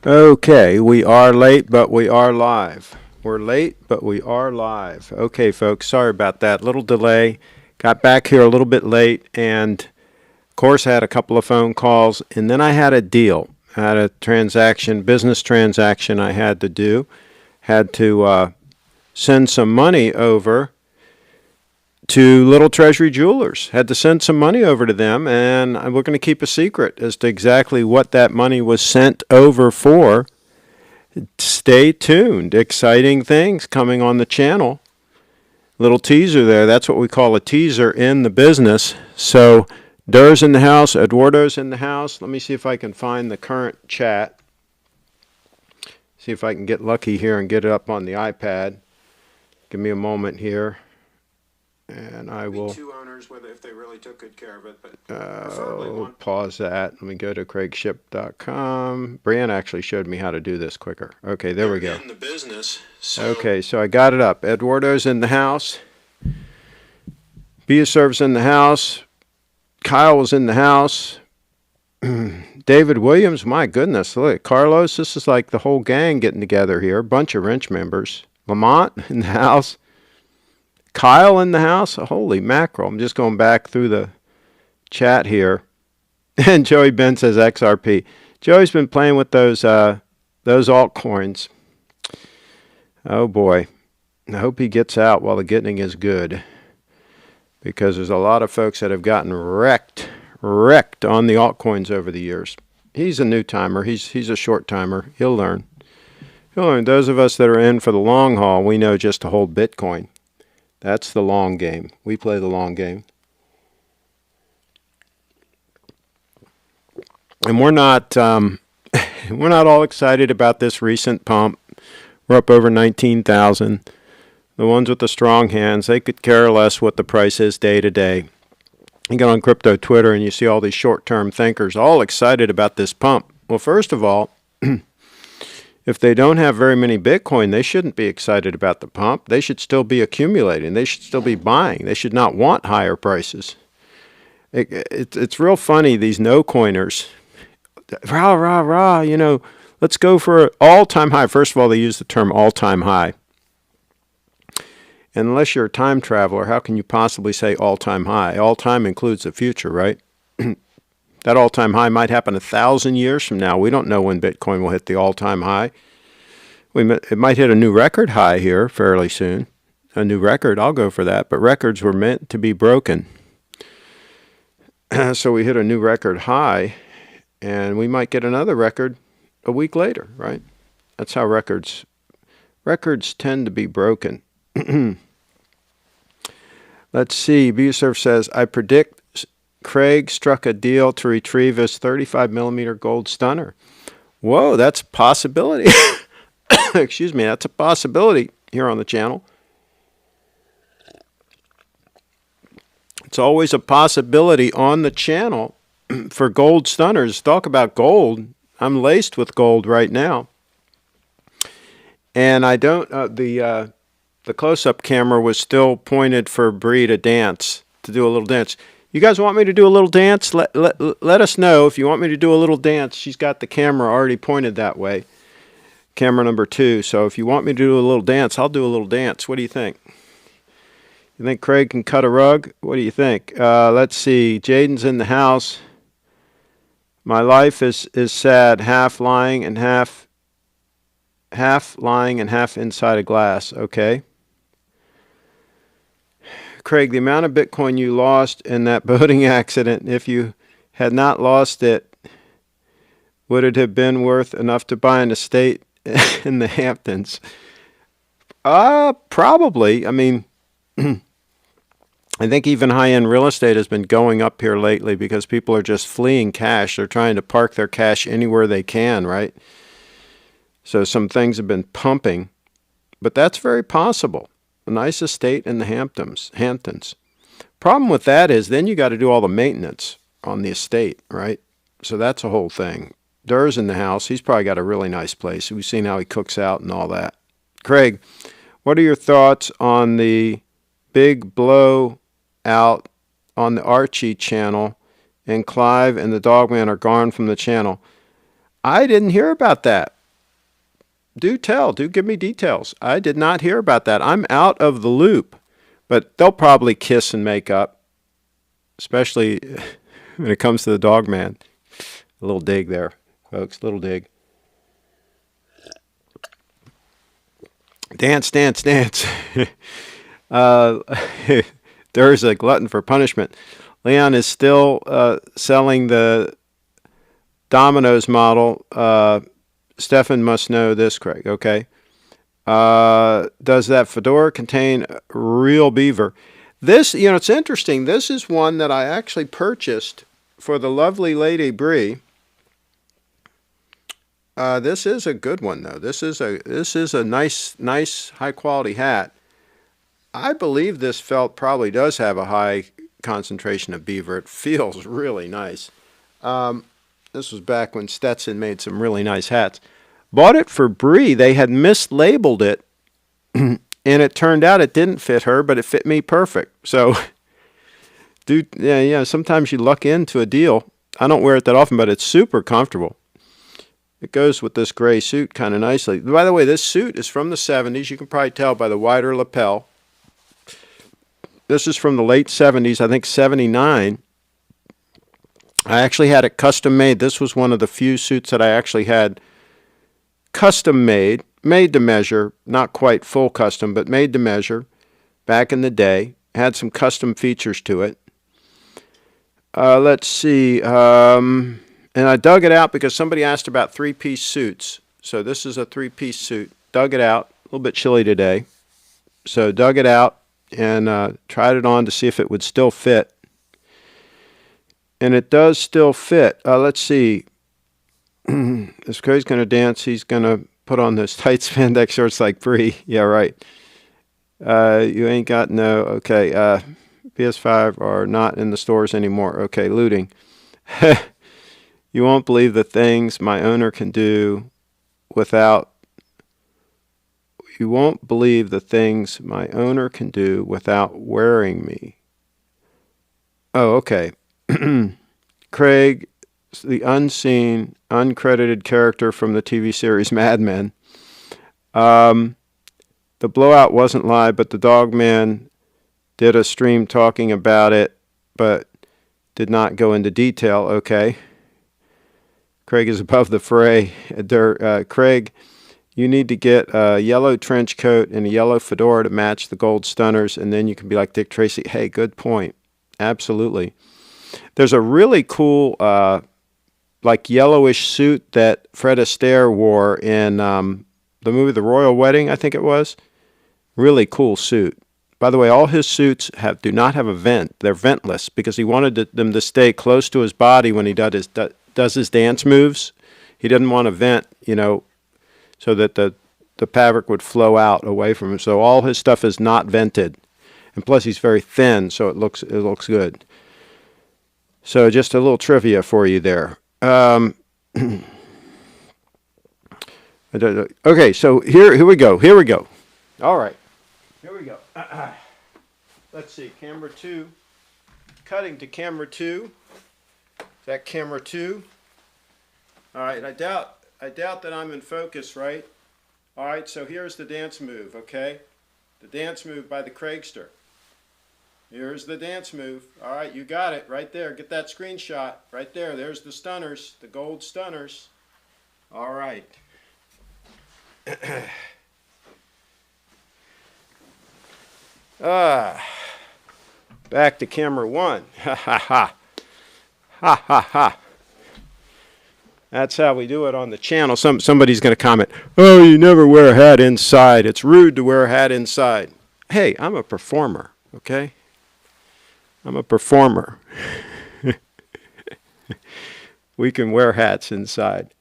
Okay, we are late, but we are live. We're late, but we are live. Okay, folks, sorry about that. Little delay. Got back here a little bit late, and of course, I had a couple of phone calls, and then I had a deal. I had a transaction, business transaction I had to do. Had to send some money over to Little Treasury Jewelers. Had to send some money over to them, and we're going to keep a secret as to exactly what that money was sent over for. Stay tuned. Exciting things coming on the channel. Little teaser there. That's what we call a teaser in the business. So, Dur's in the house. Eduardo's in the house. Let me see if I can find the current chat. See if I can get lucky here and get it up on the iPad. Give me a moment here. And I will two owners, whether if they really took good care of it, but pause that. Let me go to CraigShipp.com. Brian actually showed me how to do this quicker. Okay, there we go. In the business. Okay, so I got it up. Eduardo's in the house. Beaserv's in the house. Kyle was in the house. David Williams, my goodness, look, Carlos, this is like the whole gang getting together here. A bunch of wrench members. Lamont in the house. Kyle in the house. Holy mackerel. I'm just going back through the chat here. And Joey Ben says XRP. Joey's been playing with those altcoins. Oh boy. I hope he gets out while the getting is good. Because there's a lot of folks that have gotten wrecked on the altcoins over the years. He's a new timer. He's a short timer. He'll learn. Those of us that are in for the long haul, we know just to hold Bitcoin. That's the long game. We play the long game. And we're not all excited about this recent pump. We're up over 19,000. The ones with the strong hands, they could care less what the price is day to day. You get on crypto Twitter and you see all these short-term thinkers all excited about this pump. Well, first of all, if they don't have very many Bitcoin, they shouldn't be excited about the pump. They should still be accumulating. They should still be buying. They should not want higher prices. It's real funny, these no-coiners. Rah, rah, rah, let's go for an all-time high. First of all, they use the term all-time high. And unless you're a time traveler, how can you possibly say all-time high? All-time includes the future, right? That all-time high might happen 1,000 years from now. We don't know when Bitcoin will hit the all-time high. It might hit a new record high here fairly soon. A new record, I'll go for that. But records were meant to be broken. So we hit a new record high, and we might get another record a week later, right? That's how records tend to be broken. Let's see. Busurf says, I predict Craig struck a deal to retrieve his 35mm gold stunner. Whoa, that's a possibility. Excuse me, that's a possibility here on the channel. It's always a possibility on the channel for gold stunners. Talk about gold. I'm laced with gold right now. And I don't, the close-up camera was still pointed for Bree to dance, to do a little dance. You guys want me to do a little dance? Let us know if you want me to do a little dance. She's got the camera already pointed that way. Camera number 2. So if you want me to do a little dance, I'll do a little dance. What do you think? You think Craig can cut a rug? What do you think? Let's see. Jaden's in the house. My life is sad. Half lying and half inside a glass. Okay. Craig, the amount of Bitcoin you lost in that boating accident, if you had not lost it, would it have been worth enough to buy an estate in the Hamptons? Probably. I mean, I think even high-end real estate has been going up here lately because people are just fleeing cash. They're trying to park their cash anywhere they can, right? So some things have been pumping, but that's very possible. A nice estate in the Hamptons. Problem with that is then you got to do all the maintenance on the estate, right? So that's a whole thing. Dur's in the house. He's probably got a really nice place. We've seen how he cooks out and all that. Craig, what are your thoughts on the big blow out on the Archie channel and Clive and the Dogman are gone from the channel? I didn't hear about that. Do give me details. I did not hear about that. I'm out of the loop. But they'll probably kiss and make up, especially when it comes to the dog man. A little dig there, folks, little dig. Dance, dance, dance. There's a glutton for punishment. Leon is still selling the Domino's model. Stefan must know this, Craig. Okay. Does that fedora contain real beaver? This, it's interesting. This is one that I actually purchased for the lovely Lady Bree. This is a good one, though. This is a nice high quality hat. I believe this felt probably does have a high concentration of beaver. It feels really nice. This was back when Stetson made some really nice hats. Bought it for Bree. They had mislabeled it, and it turned out it didn't fit her, but it fit me perfect. So, sometimes you luck into a deal. I don't wear it that often, but it's super comfortable. It goes with this gray suit kind of nicely. By the way, this suit is from the 70s. You can probably tell by the wider lapel. This is from the late 70s, I think 79. I actually had it custom made. This was one of the few suits that I actually had custom made to measure, not quite full custom, but made to measure back in the day. Had some custom features to it. Let's see. And I dug it out because somebody asked about three-piece suits. So this is a three-piece suit. Dug it out. A little bit chilly today. So dug it out and tried it on to see if it would still fit. And it does still fit. Let's see. If Craig's going to dance, he's going to put on those tight spandex shorts like Bree. Yeah, right. You ain't got no... Okay, PS5 are not in the stores anymore. Okay, looting. You won't believe the things my owner can do without... You won't believe the things my owner can do without wearing me. Oh, okay. Craig, the unseen, uncredited character from the TV series Mad Men. The blowout wasn't live, but the dog man did a stream talking about it, but did not go into detail. Okay. Craig is above the fray. Craig, you need to get a yellow trench coat and a yellow fedora to match the gold stunners, and then you can be like Dick Tracy. Hey, good point. Absolutely. There's a really cool, like yellowish suit that Fred Astaire wore in the movie The Royal Wedding, I think it was. Really cool suit. By the way, all his suits do not have a vent. They're ventless because he wanted them to stay close to his body when he does his dance moves. He didn't want a vent, so that the fabric would flow out away from him. So all his stuff is not vented. And plus he's very thin, so it looks good. So just a little trivia for you there. Okay, so here we go. All right. Here we go. Let's see, camera 2. Cutting to camera 2. Is that camera 2? All right, I doubt that I'm in focus, right? All right, so here's the dance move, okay? The dance move by the Craigster. Here's the dance move. All right, you got it right there. Get that screenshot right there. There's the stunners, the gold stunners. All right. Back to camera 1. Ha ha ha. Ha ha ha. That's how we do it on the channel. Somebody's going to comment, "Oh, you never wear a hat inside. It's rude to wear a hat inside." Hey, I'm a performer, okay? I'm a performer. We can wear hats inside.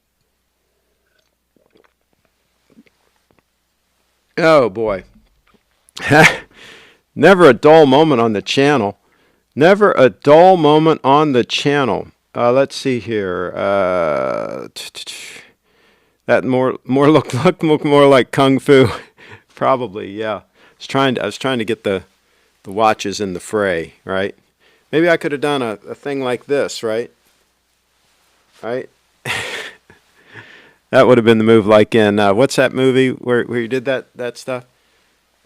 Oh, boy. Never a dull moment on the channel. Never a dull moment on the channel. Let's see here. That look more like Kung Fu. Probably, yeah. I was trying to get the watches in the fray, right? Maybe I could have done a thing like this, right? Right? That would have been the move, like in what's that movie where you did that stuff?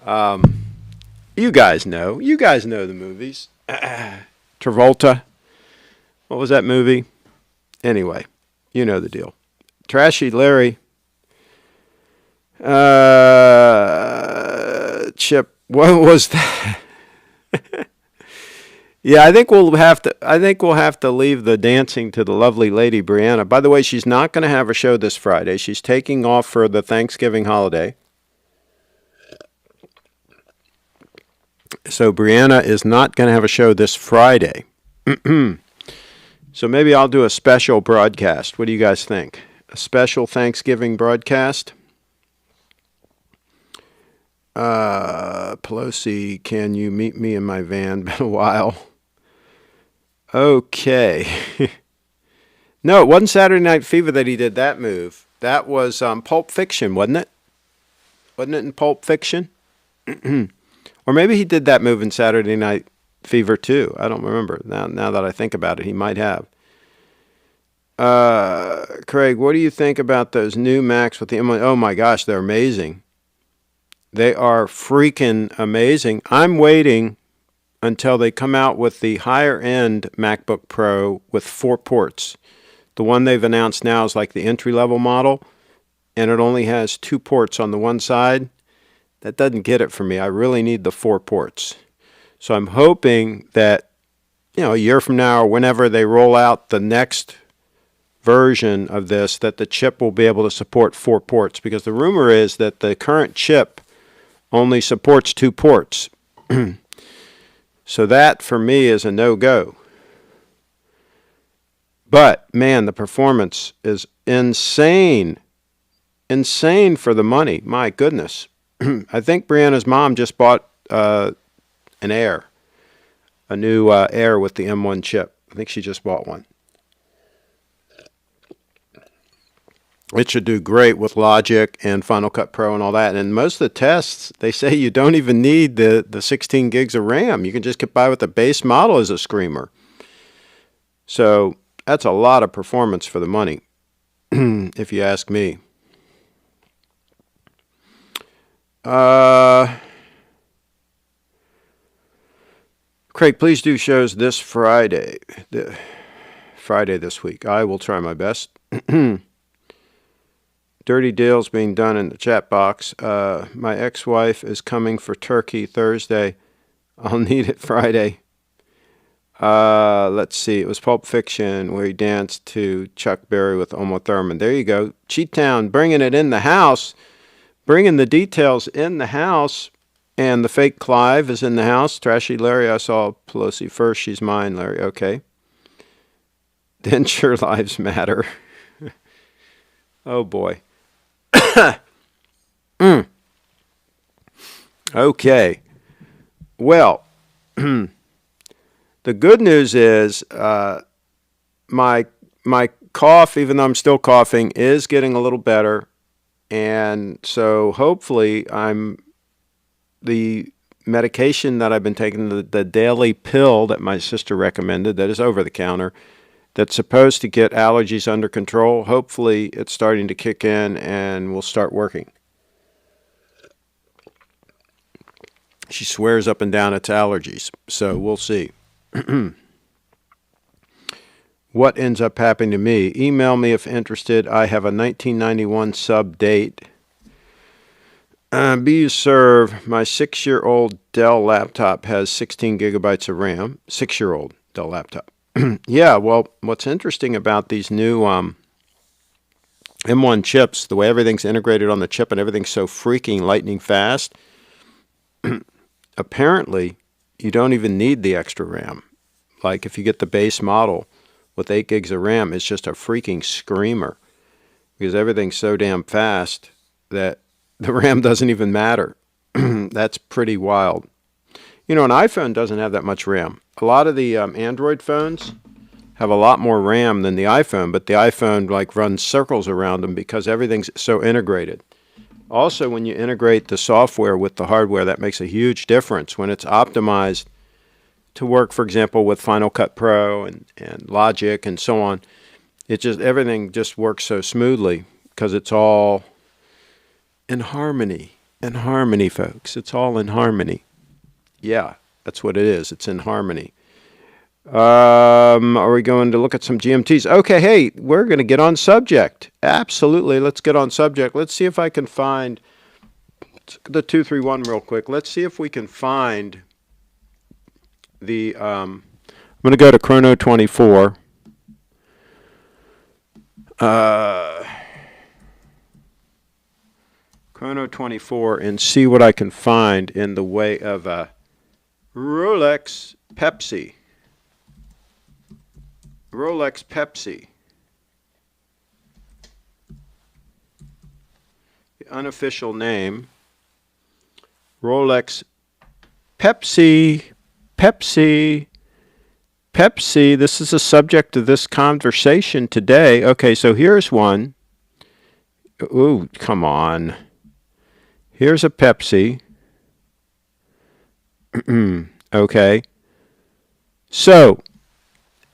You guys know. You guys know the movies. Travolta. What was that movie? Anyway, you know the deal. Trashy Larry. Chip. What was that? Yeah, I think we'll have to. I think we'll have to leave the dancing to the lovely lady Brianna. By the way, she's not going to have a show this Friday. She's taking off for the Thanksgiving holiday. So Brianna is not going to have a show this Friday. So maybe I'll do a special broadcast. What do you guys think? A special Thanksgiving broadcast? Pelosi, can you meet me in my van? Been a while. Okay. No, it wasn't Saturday Night Fever that he did that move. That was Pulp Fiction, wasn't it? Wasn't it in Pulp Fiction? Or maybe he did that move in Saturday Night Fever too. I don't remember. Now that I think about it, he might have. Craig, what do you think about those new Macs with the M1? Oh my gosh, they're amazing. They are freaking amazing. I'm waiting until they come out with the higher end MacBook Pro with 4 ports. The one they've announced now is like the entry-level model, and it only has 2 ports on the one side. That doesn't get it for me. I really need the 4 ports. So I'm hoping that, a year from now or whenever they roll out the next version of this, that the chip will be able to support 4 ports, because the rumor is that the current chip only supports 2 ports. So that, for me, is a no-go. But, man, the performance is insane. Insane for the money. My goodness. I think Brianna's mom just bought an Air. A new Air with the M1 chip. I think she just bought one. It should do great with Logic and Final Cut Pro and all that. And most of the tests, they say you don't even need the 16 gigs of RAM. You can just get by with the base model as a screamer. So that's a lot of performance for the money, if you ask me. Craig, please do shows this Friday. Friday this week. I will try my best. Dirty deals being done in the chat box. My ex-wife is coming for turkey Thursday. I'll need it Friday. Let's see. It was Pulp Fiction where he danced to Chuck Berry with Uma Thurman. There you go. Cheat Town, bringing it in the house. Bringing the details in the house. And the fake Clive is in the house. Trashy Larry, I saw Pelosi first. She's mine, Larry. Okay. Denture lives matter. Oh, boy. Okay. Well, the good news is my cough, even though I'm still coughing, is getting a little better. And so hopefully the medication that I've been taking, the daily pill that my sister recommended, that is over the counter, that's supposed to get allergies under control. Hopefully it's starting to kick in and will start working. She swears up and down it's allergies, so we'll see. What ends up happening to me? Email me if interested. I have a 1991 sub date. Be you serve. My 6-year-old Dell laptop has 16 gigabytes of RAM. 6-year-old Dell laptop. Yeah, well, what's interesting about these new M1 chips, the way everything's integrated on the chip and everything's so freaking lightning fast, apparently you don't even need the extra RAM. Like if you get the base model with 8 gigs of RAM, it's just a freaking screamer because everything's so damn fast that the RAM doesn't even matter. That's pretty wild. An iPhone doesn't have that much RAM. A lot of the Android phones have a lot more RAM than the iPhone, but the iPhone runs circles around them because everything's so integrated. Also, when you integrate the software with the hardware, that makes a huge difference. When it's optimized to work, for example, with Final Cut Pro and Logic and so on, everything just works so smoothly. because it's all in harmony. In harmony, folks. It's all in harmony. Yeah, that's what it is. It's in harmony. Are we going to look at some GMTs? Okay, hey, we're going to get on subject. Absolutely, let's get on subject. Let's see if I can find the 231 real quick. Let's see if we can find the, I'm going to go to Chrono 24. Chrono 24 and see what I can find in the way of a Rolex Pepsi. Rolex Pepsi. The unofficial name. Rolex Pepsi. Pepsi. Pepsi. This is the subject of this conversation today. Okay, so here's one. Ooh, come on. Here's a Pepsi. Okay. So,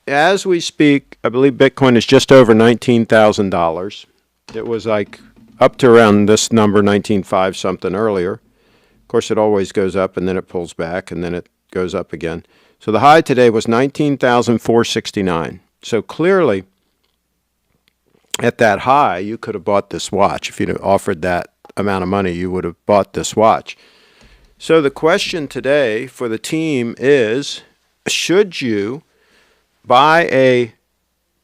as we speak, I believe Bitcoin is just over $19,000. It was like up to around this number, 19.5 something earlier. Of course, it always goes up and then it pulls back and then it goes up again. So the high today was 19,469. So clearly, at that high, you could have bought this watch. If you'd offered that amount of money, you would have bought this watch. So the question today for the team is, should you buy a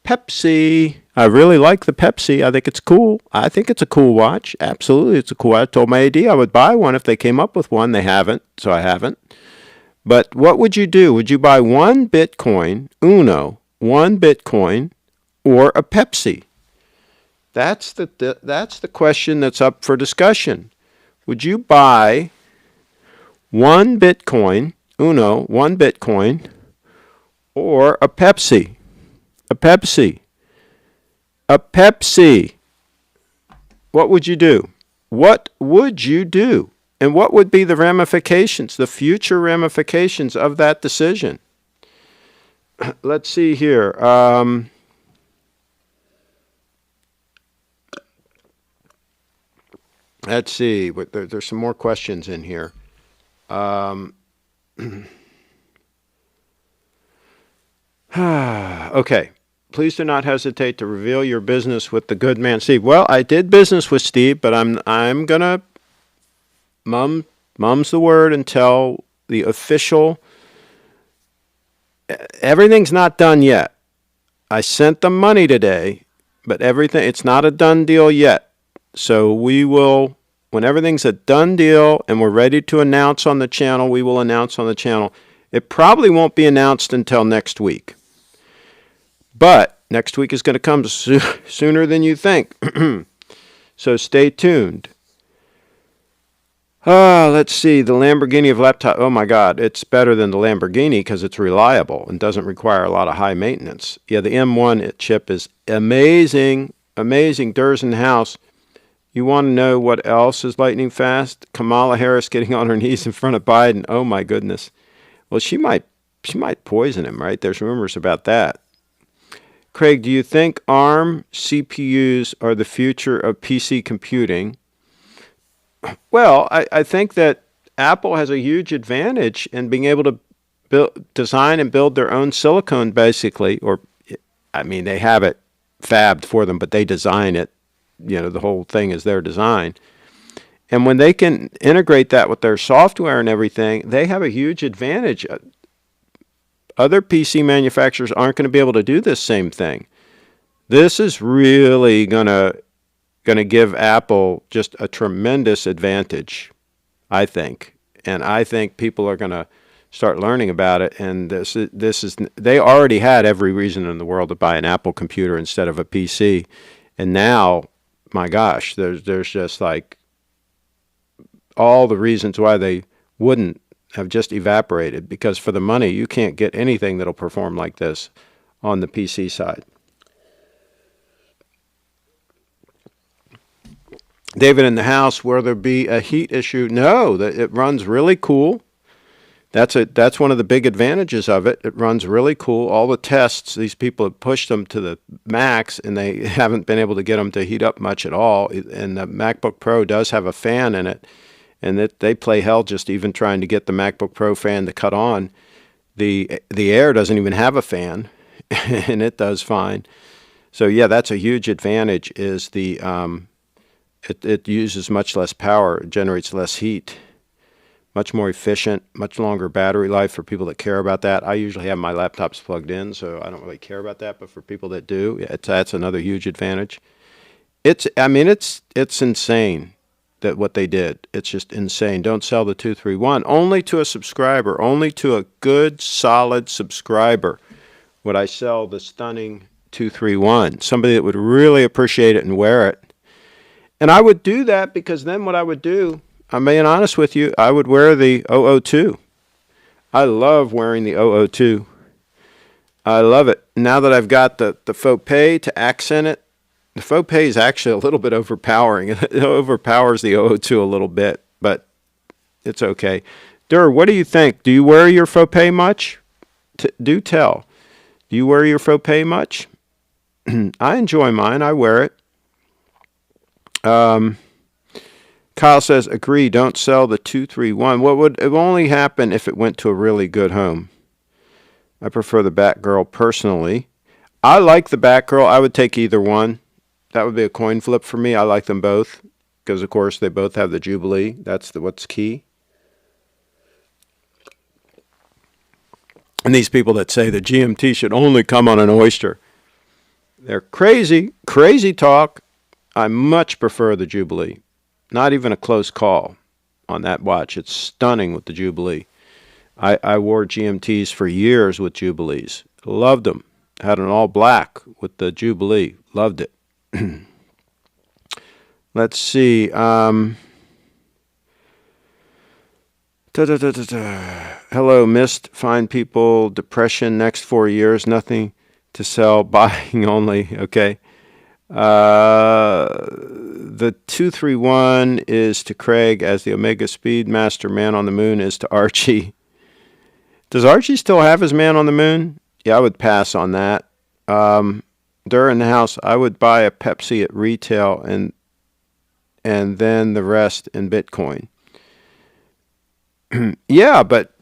Pepsi? I really like the Pepsi. I think it's cool. I think it's a cool watch. Absolutely, it's a cool watch. I told my AD I would buy one if they came up with one. They haven't, so I haven't. But what would you do? Would you buy one Bitcoin, one Bitcoin, or a Pepsi? That's the question that's up for discussion. Would you buy one Bitcoin, one Bitcoin, or a Pepsi? A Pepsi. A Pepsi. What would you do? What would you do? And what would be the ramifications, the future ramifications of that decision? Let's see here. Let's see. There's some more questions in here. Okay. Please do not hesitate to reveal your business with the good man, Steve. Well, I did business with Steve, but I'm gonna mum's the word until the official. Everything's not done yet. I sent them money today, but it's not a done deal yet. So we will, when everything's a done deal and we're ready to announce on the channel, we will announce on the channel. It probably won't be announced until next week. But next week is going to come sooner than you think. So stay tuned. Let's see. The Lamborghini of laptop. Oh, my God. It's better than the Lamborghini because it's reliable and doesn't require a lot of high maintenance. Yeah, the M1 chip is amazing. Amazing. Durs in the house. You want to know what else is lightning fast? Kamala Harris getting on her knees in front of Biden. Oh, my goodness. Well, she might poison him, right? There's rumors about that. Craig, do you think ARM CPUs are the future of PC computing? Well, I think that Apple has a huge advantage in being able to design and build their own silicone, basically. Or, I mean, they have it fabbed for them, but they design it. You know, the whole thing is their design. And when they can integrate that with their software and everything, they have a huge advantage. Other PC manufacturers aren't going to be able to do this same thing. This is really going to give Apple just a tremendous advantage, I think. And I think people are going to start learning about it. And they already had every reason in the world to buy an Apple computer instead of a PC. And now, my gosh, there's just like all the reasons why they wouldn't have just evaporated, because for the money, you can't get anything that'll perform like this on the PC side. David in the house, will there be a heat issue? No, it runs really cool. That's one of the big advantages of it. It runs really cool. All the tests, these people have pushed them to the max, and they haven't been able to get them to heat up much at all. And the MacBook Pro does have a fan in it, and they play hell just even trying to get the MacBook Pro fan to cut on. The Air doesn't even have a fan, and it does fine. So yeah, that's a huge advantage. Is it uses much less power, it generates less heat. Much more efficient, much longer battery life for people that care about that. I usually have my laptops plugged in, so I don't really care about that. But for people that do, that's another huge advantage. I mean, it's insane that what they did. It's just insane. Don't sell the 231 only to a subscriber, only to a good, solid subscriber. Would I sell the stunning 231? Somebody that would really appreciate it and wear it. And I would do that because then what I would do, I'm being honest with you, I would wear the 002. I love wearing the 002. I love it. Now that I've got the faux pay to accent it, the faux pay is actually a little bit overpowering. It overpowers the 002 a little bit, but it's okay. Dur, what do you think? Do you wear your faux pay much? Do tell. Do you wear your faux pay much? I enjoy mine. I wear it. Kyle says, agree, don't sell the 231. It would only happen if it went to a really good home. I prefer the Batgirl personally. I like the Batgirl. I would take either one. That would be a coin flip for me. I like them both because, of course, they both have the Jubilee. That's what's key. And these people that say the GMT should only come on an Oyster, they're crazy, crazy talk. I much prefer the Jubilee. Not even a close call on that watch. It's stunning with the Jubilee. I wore GMTs for years with Jubilees. Loved them. Had an all black with the Jubilee. Loved it. Let's see. Hello, missed. Fine people. Depression. Next 4 years. Nothing to sell. Buying only. Okay. The 231 is to Craig as the Omega Speedmaster Man on the Moon is to Archie. Does Archie still have his Man on the Moon? Yeah, I would pass on that. During the house, I would buy a Pepsi at retail and then the rest in Bitcoin. Yeah, but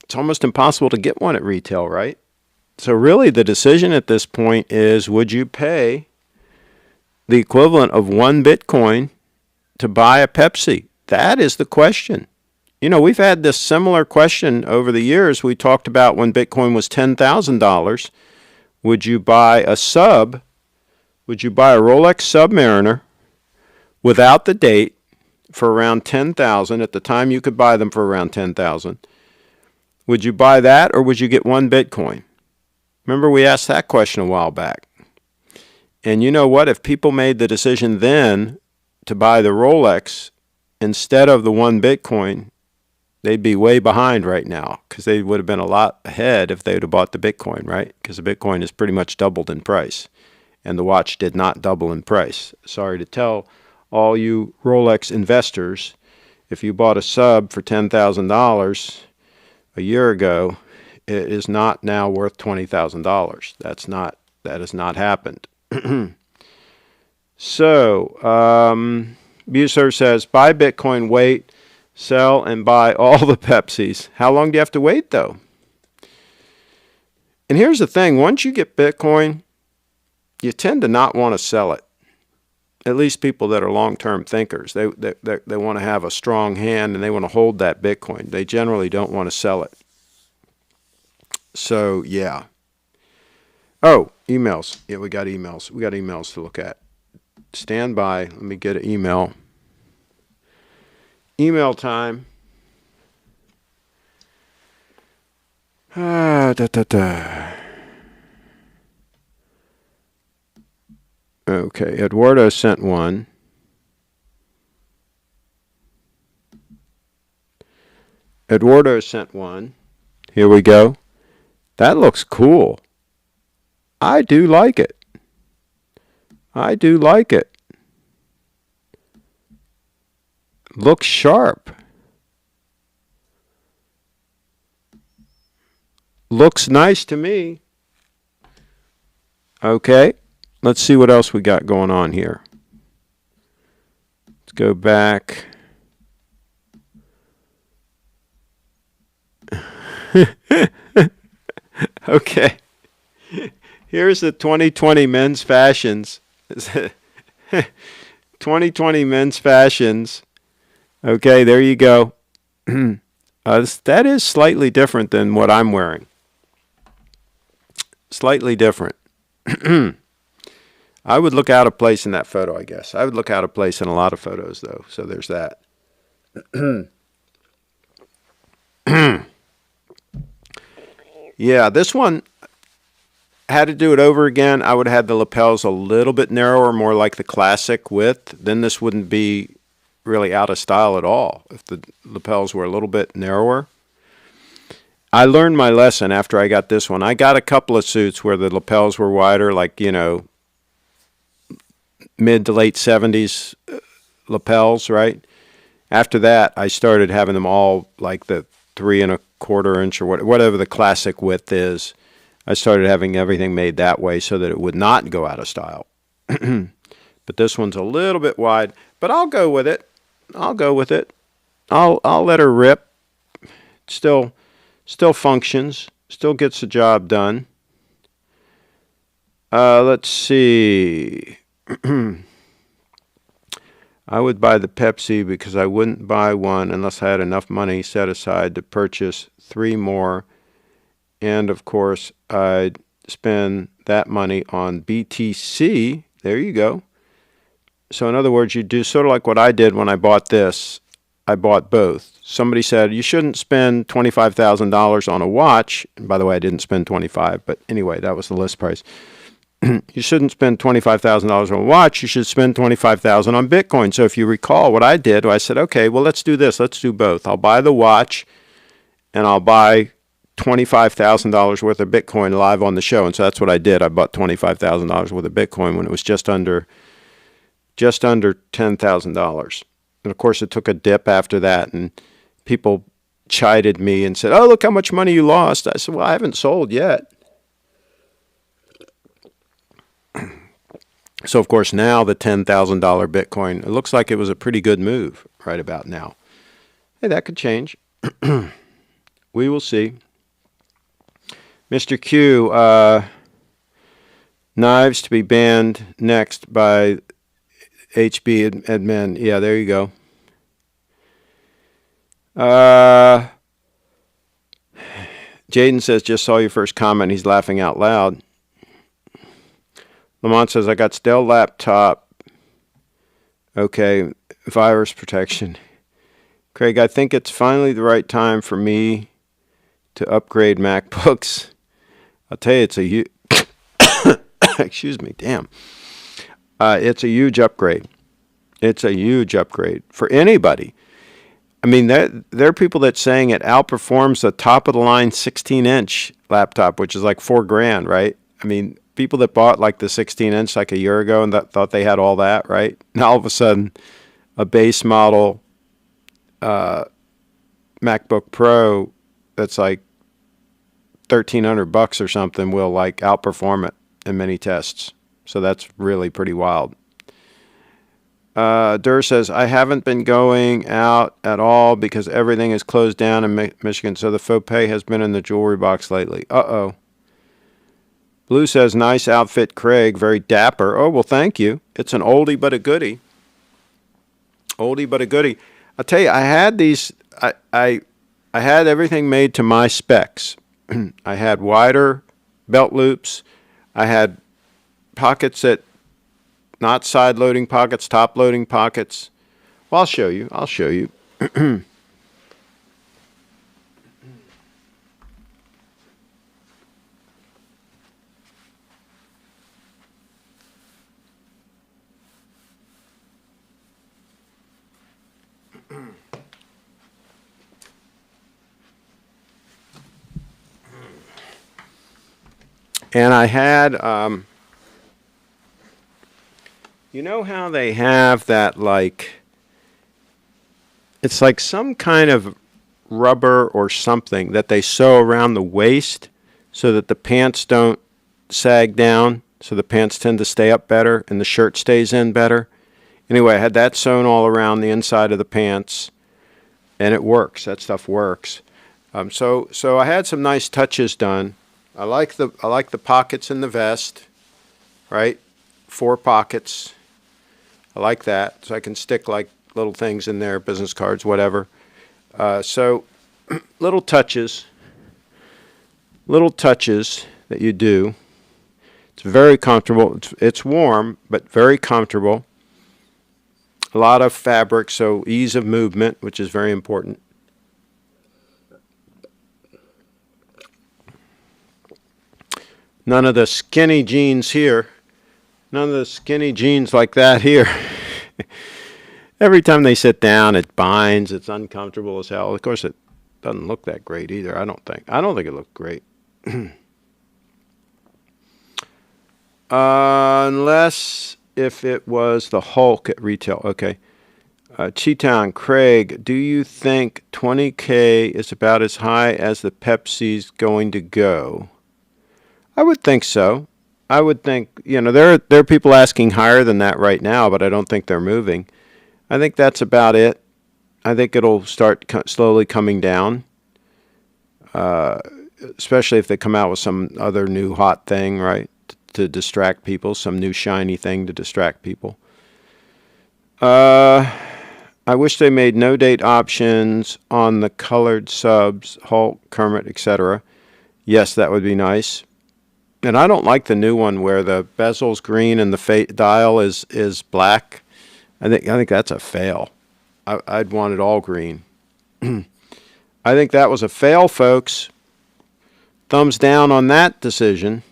it's almost impossible to get one at retail, right? So really the decision at this point is, would you pay the equivalent of 1 Bitcoin to buy a Pepsi? That is the question. You know, we've had this similar question over the years. We talked about when Bitcoin was $10,000. Would you buy a sub? Would you buy a Rolex Submariner without the date for around $10,000? At the time, you could buy them for around $10,000. Would you buy that, or would you get 1 Bitcoin? Remember, we asked that question a while back. And you know what? If people made the decision then to buy the Rolex instead of the 1 Bitcoin, they'd be way behind right now because they would have been a lot ahead if they would have bought the Bitcoin, right? Because the Bitcoin has pretty much doubled in price, and the watch did not double in price. Sorry to tell all you Rolex investors, if you bought a sub for $10,000 a year ago, it is not now worth $20,000. That has not happened. So, Buser says, buy Bitcoin, wait, sell, and buy all the Pepsis. How long do you have to wait, though? And here's the thing. Once you get Bitcoin, you tend to not want to sell it. At least people that are long-term thinkers. They want to have a strong hand, and they want to hold that Bitcoin. They generally don't want to sell it. So, yeah. Oh, emails. Yeah, we got emails. We got emails to look at. Stand by. Let me get an email. Email time. Okay, Eduardo sent one. Eduardo sent one. Here we go. That looks cool. I do like it. I do like it. Looks sharp. Looks nice to me. Okay, let's see what else we got going on here. Let's go back. Okay, here's the 2020 men's fashions. 2020 men's fashions. Okay, there you go. That is slightly different than what I'm wearing. Slightly different. I would look out of place in that photo, I guess. I would look out of place in a lot of photos, though. So there's that. Yeah, this one, had to do it over again. I would have had the lapels a little bit narrower, more like the classic width. Then this wouldn't be really out of style at all if the lapels were a little bit narrower. I learned my lesson after I got this one. I got a couple of suits where the lapels were wider, like, you know, mid to late 70s lapels, right? After that, I started having them all like the 3¼ inch or whatever the classic width is. I started having everything made that way so that it would not go out of style. But this one's a little bit wide, but I'll go with it. I'll go with it. I'll let her rip. Still functions. Still gets the job done. Let's see. I would buy the Pepsi because I wouldn't buy one unless I had enough money set aside to purchase 3 more. And, of course, I'd spend that money on BTC. There you go. So, in other words, you do sort of like what I did when I bought this. I bought both. Somebody said, you shouldn't spend $25,000 on a watch. And by the way, I didn't spend 25, but anyway, that was the list price. You shouldn't spend $25,000 on a watch. You should spend $25,000 on Bitcoin. So if you recall what I did, I said, okay, well, let's do this. Let's do both. I'll buy the watch, and I'll buy $25,000 worth of Bitcoin live on the show. And so that's what I did. I bought $25,000 worth of Bitcoin when it was just under $10,000. And of course, it took a dip after that, and people chided me and said, oh, look how much money you lost. I said, well, I haven't sold yet. So, of course, now the $10,000 Bitcoin, it looks like it was a pretty good move right about now. Hey, that could change. We will see. Mr. Q, knives to be banned next by HB admin. Yeah, there you go. Jaden says, just saw your first comment. He's laughing out loud. Lamont says, I got Dell laptop. Okay, virus protection. Craig, I think it's finally the right time for me to upgrade MacBooks. I'll tell you, it's a huge... Excuse me, damn. It's a huge upgrade. It's a huge upgrade for anybody. I mean, there are people that saying it outperforms the top-of-the-line 16-inch laptop, which is like $4,000, right? I mean, people that bought like the 16-inch like a year ago and thought they had all that, right? Now all of a sudden, a base model MacBook Pro that's like $1,300 or something will like outperform it in many tests. So that's really pretty wild. Durr says, I haven't been going out at all because everything is closed down in Michigan, so the faux pay has been in the jewelry box lately. Uh-oh. Blue says, nice outfit, Craig. Very dapper. Oh, well, thank you. It's an oldie but a goodie. Oldie but a goodie. I'll tell you, I had these, I had everything made to my specs. I had wider belt loops. I had pockets that, not side loading pockets, top loading pockets. Well, I'll show you. I'll show you. And I had, you know how they have that, like, it's like some kind of rubber or something that they sew around the waist so that the pants don't sag down, so the pants tend to stay up better and the shirt stays in better. Anyway, I had that sewn all around the inside of the pants, and it works. That stuff works. So I had some nice touches done. I like the pockets in the vest, right? 4 pockets. I like that, so I can stick like little things in there, business cards, whatever. So little touches that you do. It's very comfortable. It's warm, but very comfortable. A lot of fabric, so ease of movement, which is very important. None of the skinny jeans here. None of the skinny jeans like that here. Every time they sit down, it binds. It's uncomfortable as hell. Of course, it doesn't look that great either, I don't think. I don't think it looked great. Unless if it was the Hulk at retail. Okay. Cheetown, Craig, do you think 20K is about as high as the Pepsi's going to go? I would think so. I would think, there are people asking higher than that right now, but I don't think they're moving. I think that's about it. I think it'll start slowly coming down, especially if they come out with some other new hot thing, right, to distract people, some new shiny thing to distract people. I wish they made no date options on the colored subs, Hulk, Kermit, etc. Yes, that would be nice. And I don't like the new one where the bezel's green and the dial is black. I think that's a fail. I'd want it all green. I think that was a fail, folks. Thumbs down on that decision.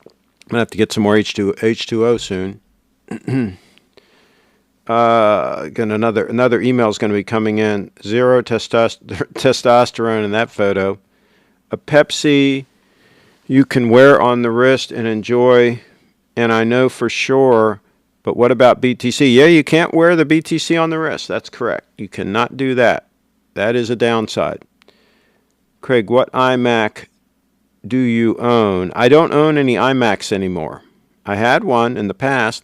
I'm gonna have to get some more H2O soon. Again, another email is going to be coming in. 0 testosterone in that photo. A Pepsi you can wear on the wrist and enjoy, and I know for sure, but what about BTC? Yeah, you can't wear the BTC on the wrist. That's correct. You cannot do that. That is a downside. Craig, what iMac do you own? I don't own any iMacs anymore. I had one in the past.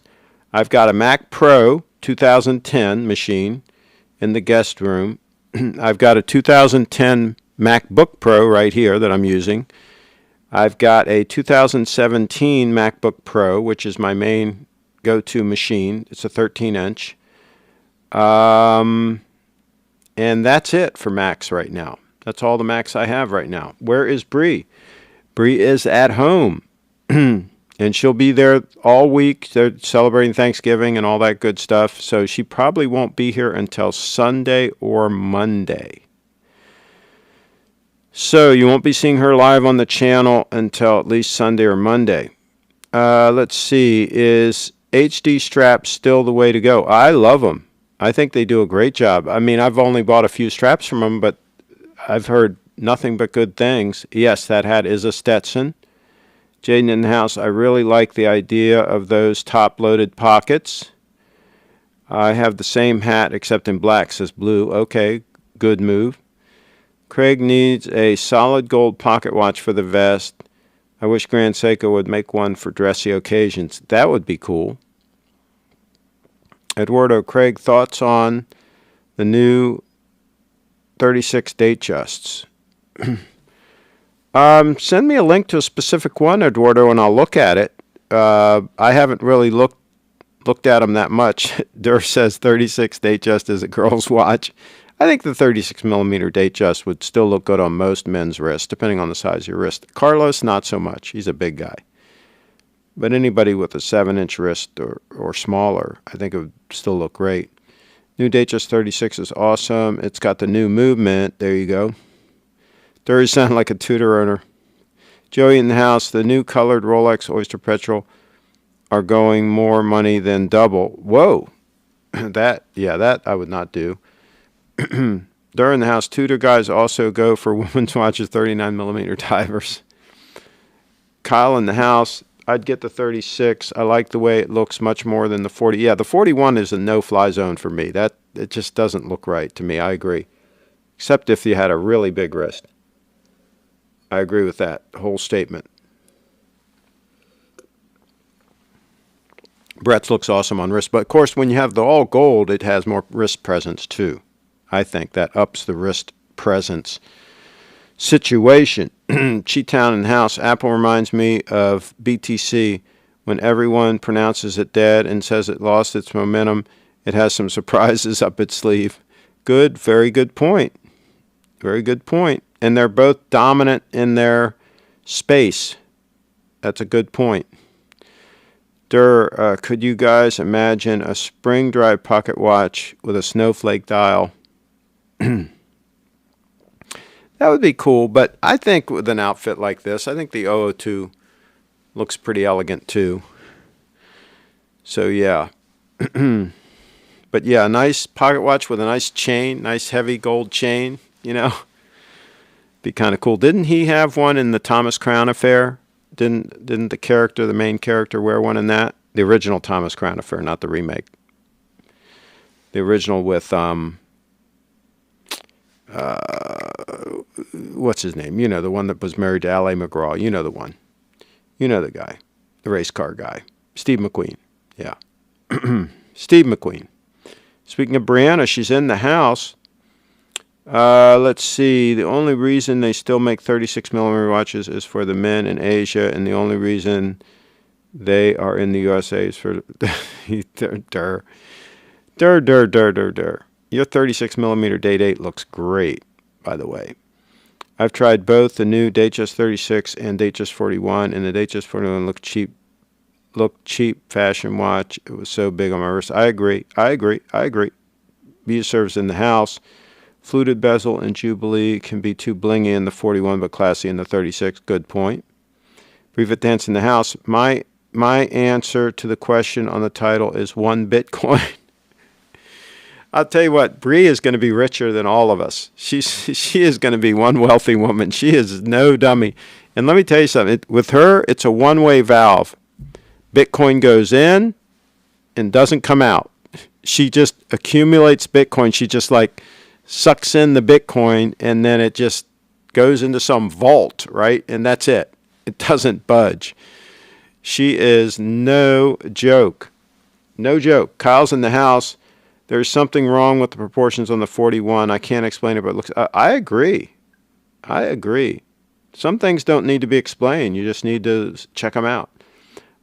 I've got a Mac Pro 2010 machine in the guest room. I've got a 2010 MacBook Pro right here that I'm using. I've got a 2017 MacBook Pro, which is my main go-to machine. It's a 13-inch. And that's it for Macs right now. That's all the Macs I have right now. Where is Bree? Bree is at home. And she'll be there all week. They're celebrating Thanksgiving and all that good stuff. So she probably won't be here until Sunday or Monday. So you won't be seeing her live on the channel until at least Sunday or Monday. Let's see. Is HD straps still the way to go? I love them. I think they do a great job. I mean, I've only bought a few straps from them, but I've heard nothing but good things. Yes, that hat is a Stetson. Jaden in the house, I really like the idea of those top-loaded pockets. I have the same hat except in black, says Blue. Okay, good move. Craig needs a solid gold pocket watch for the vest. I wish Grand Seiko would make one for dressy occasions. That would be cool. Eduardo, Craig, thoughts on the new 36 date justs? Send me a link to a specific one, Eduardo, and I'll look at it. I haven't really looked at them that much. Durr says 36 date just is a girl's watch. I think the 36 millimeter date just would still look good on most men's wrists, depending on the size of your wrist. Carlos, not so much. He's a big guy. But anybody with a 7-inch wrist or smaller, I think it would still look great. New date just 36 is awesome. It's got the new movement. There you go. Durr sound like a Tudor owner. Joey in the house, the new colored Rolex Oyster Petrol are going more money than double. Whoa. That I would not do. Durr in the house, Tudor guys also go for women's watches, 39 millimeter divers. Kyle in the house, I'd get the 36. I like the way it looks much more than the 40. Yeah, the 41 is a no-fly zone for me. It just doesn't look right to me. I agree. except if you had a really big wrist. I agree with that whole statement. Brett's looks awesome on wrist, but of course when you have the all gold, it has more wrist presence too. I think that ups the wrist presence situation. Cheetown in the house. Apple reminds me of BTC. When everyone pronounces it dead and says it lost its momentum, it has some surprises up its sleeve. Good, very good point. Very good point. And they're both dominant in their space. That's a good point. Could you guys imagine a spring-drive pocket watch with a snowflake dial? That would be cool, but I think with an outfit like this, I think the 002 looks pretty elegant too. So yeah. But yeah, a nice pocket watch with a nice chain, nice heavy gold chain, you know. Be kind of cool. Didn't he have one in the Thomas Crown Affair? Didn't the main character wear one in that? The original Thomas Crown Affair, not the remake. The original with what's his name? You know, the one that was married to Ally McGraw. You know the one. You know the guy. The race car guy. Steve McQueen. Yeah. Steve McQueen. Speaking of Brianna, she's in the house. Let's see. The only reason they still make 36 millimeter watches is for the men in Asia, and the only reason they are in the USA is for Your 36 millimeter Date 8 looks great, by the way. I've tried both the new Datejust 36 and Datejust 41, and the Datejust 41 looked cheap fashion watch. It was so big on my wrist. I agree. Visa service in the house. Fluted bezel and Jubilee can be too blingy in the 41, but classy in the 36. Good point. Brevet dance in the house. My answer to the question on the title is 1 Bitcoin. I'll tell you what, Bree is going to be richer than all of us. She is going to be one wealthy woman. She is no dummy. And let me tell you something. With her, it's a one-way valve. Bitcoin goes in and doesn't come out. She just accumulates Bitcoin. She just like sucks in the Bitcoin, and then it just goes into some vault, right? And that's it. It doesn't budge. She is no joke. No joke. Kyle's in the house. There's something wrong with the proportions on the 41. I can't explain it, but it looks... I agree. I agree. Some things don't need to be explained. You just need to check them out.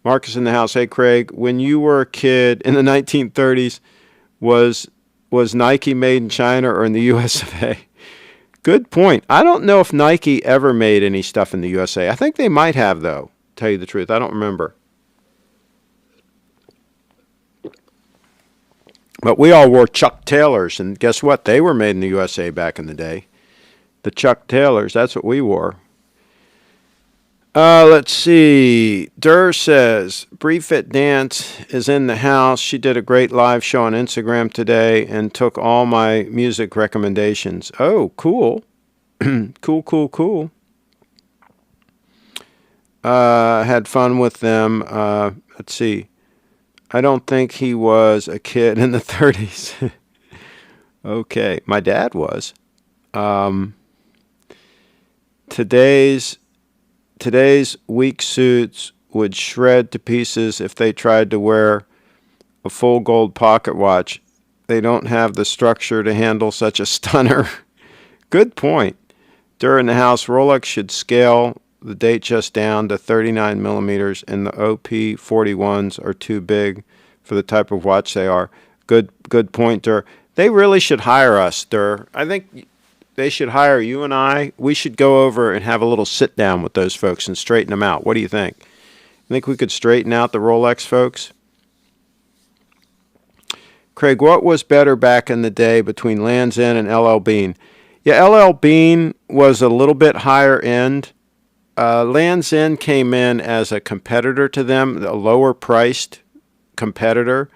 Marcus in the house. Hey, Craig, when you were a kid in the 1930s, was Nike made in China or in the US of A? Good point. I don't know if Nike ever made any stuff in the USA. I think they might have, though, tell you the truth. I don't remember. But we all wore Chuck Taylors, and guess what? They were made in the USA back in the day. The Chuck Taylors, that's what we wore. Let's see. Durr says, Brefit Dance is in the house. She did a great live show on Instagram today and took all my music recommendations. Oh, cool. Cool. Had fun with them. Let's see. I don't think he was a kid in the 30s. Okay. My dad was. Today's weak suits would shred to pieces if they tried to wear a full gold pocket watch. They don't have the structure to handle such a stunner. Good point. During the house, Rolex should scale the Datejust down to 39 millimeters, and the OP41s are too big for the type of watch they are. Good point, Dur. They really should hire us, Dur. I think they should hire you and I. We should go over and have a little sit down with those folks and straighten them out. What do you think? You think we could straighten out the Rolex folks? Craig, what was better back in the day between Lands' End and LL Bean? Yeah, LL Bean was a little bit higher end. Lands' End came in as a competitor to them, a lower priced competitor.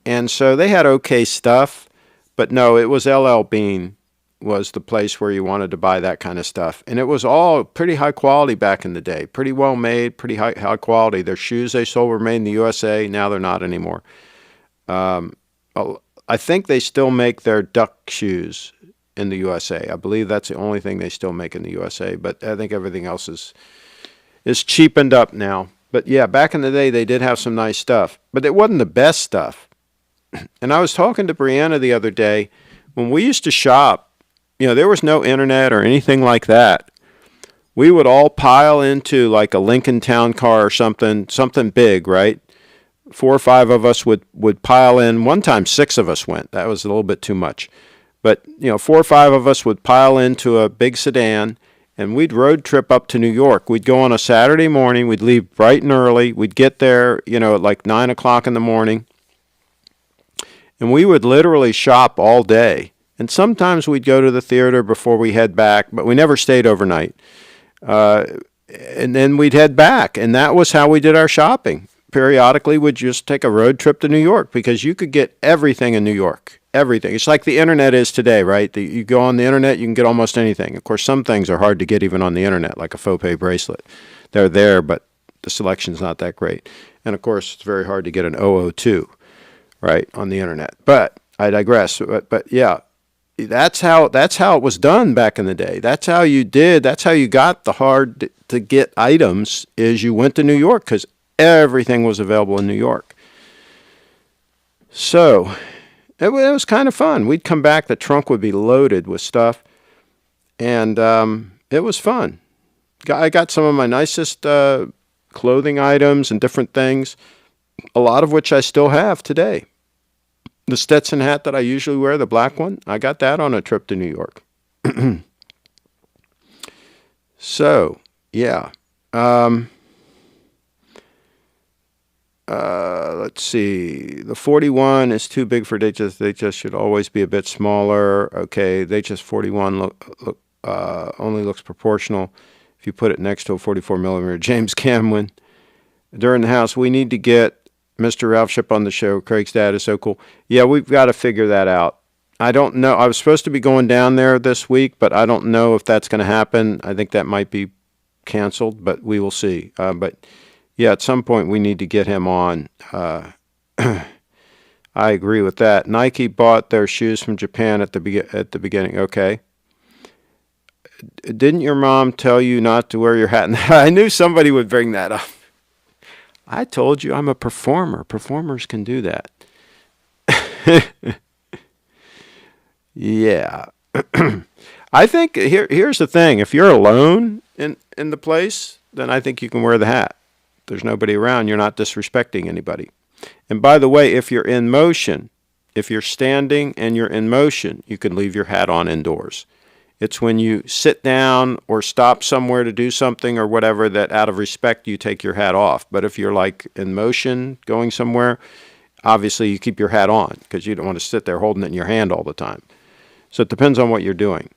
And so they had okay stuff. But no, it was LL Bean was the place where you wanted to buy that kind of stuff. And it was all pretty high quality back in the day. Pretty well made, pretty high quality. Their shoes they sold were made in the USA. Now they're not anymore. I think they still make their duck shoes. in the USA. I believe that's the only thing they still make in the USA, but I think everything else is cheapened up now. But yeah, back in the day, they did have some nice stuff, but it wasn't the best stuff. And I was talking to Brianna the other day, when we used to shop, there was no internet or anything like that. We would all pile into like a Lincoln Town Car or something big, right? 4 or 5 of us would pile in. One time 6 of us went. That was a little bit too much. But, 4 or 5 of us would pile into a big sedan, and we'd road trip up to New York. We'd go on a Saturday morning. We'd leave bright and early. We'd get there, at like 9 o'clock in the morning. And we would literally shop all day. And sometimes we'd go to the theater before we head back, but we never stayed overnight. And then we'd head back, and that was how we did our shopping. Periodically, we'd just take a road trip to New York because you could get everything in New York. Everything. It's like the internet is today, right? You go on the internet, you can get almost anything. Of course, some things are hard to get even on the internet, like a faux pay bracelet. They're there, but the selection's not that great. And of course, it's very hard to get an 002, right, on the internet. But I digress. But yeah, that's how it was done back in the day. That's how you got the hard to get items, is you went to New York because everything was available in New York. So it was kind of fun. We'd come back, the trunk would be loaded with stuff, and it was fun. I got some of my nicest clothing items and different things, a lot of which I still have today. The Stetson hat that I usually wear, the black one, I got that on a trip to New York. So, yeah. Let's see. The 41 is too big for Datejust. Datejust should always be a bit smaller. Okay, Datejust 41 only looks proportional if you put it next to a 44 millimeter James Cameron. During the house, we need to get Mr. Ralph Ship on the show. Craig's dad is so cool. Yeah, we've got to figure that out. I don't know. I was supposed to be going down there this week, but I don't know if that's going to happen. I think that might be canceled, but we will see. But yeah, at some point we need to get him on. I agree with that. Nike bought their shoes from Japan at the beginning. Okay. Didn't your mom tell you not to wear your hat? I knew somebody would bring that up. I told you I'm a performer. Performers can do that. Yeah. I think here's the thing. If you're alone in the place, then I think you can wear the hat. If there's nobody around, you're not disrespecting anybody. And by the way, if you're in motion, if you're standing and you're in motion, you can leave your hat on indoors. It's when you sit down or stop somewhere to do something or whatever that out of respect you take your hat off. But if you're like in motion going somewhere, obviously you keep your hat on because you don't want to sit there holding it in your hand all the time. So it depends on what you're doing.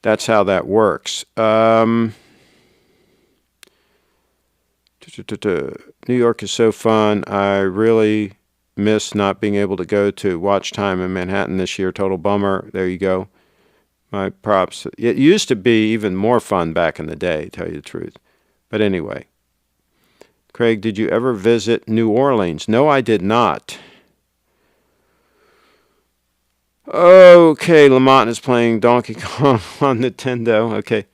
That's how that works. New York is so fun. I really miss not being able to go to Watch Time in Manhattan this year. Total bummer. There you go. My props. It used to be even more fun back in the day, to tell you the truth. But anyway. Craig, did you ever visit New Orleans? No, I did not. Okay, Lamont is playing Donkey Kong on Nintendo. Okay.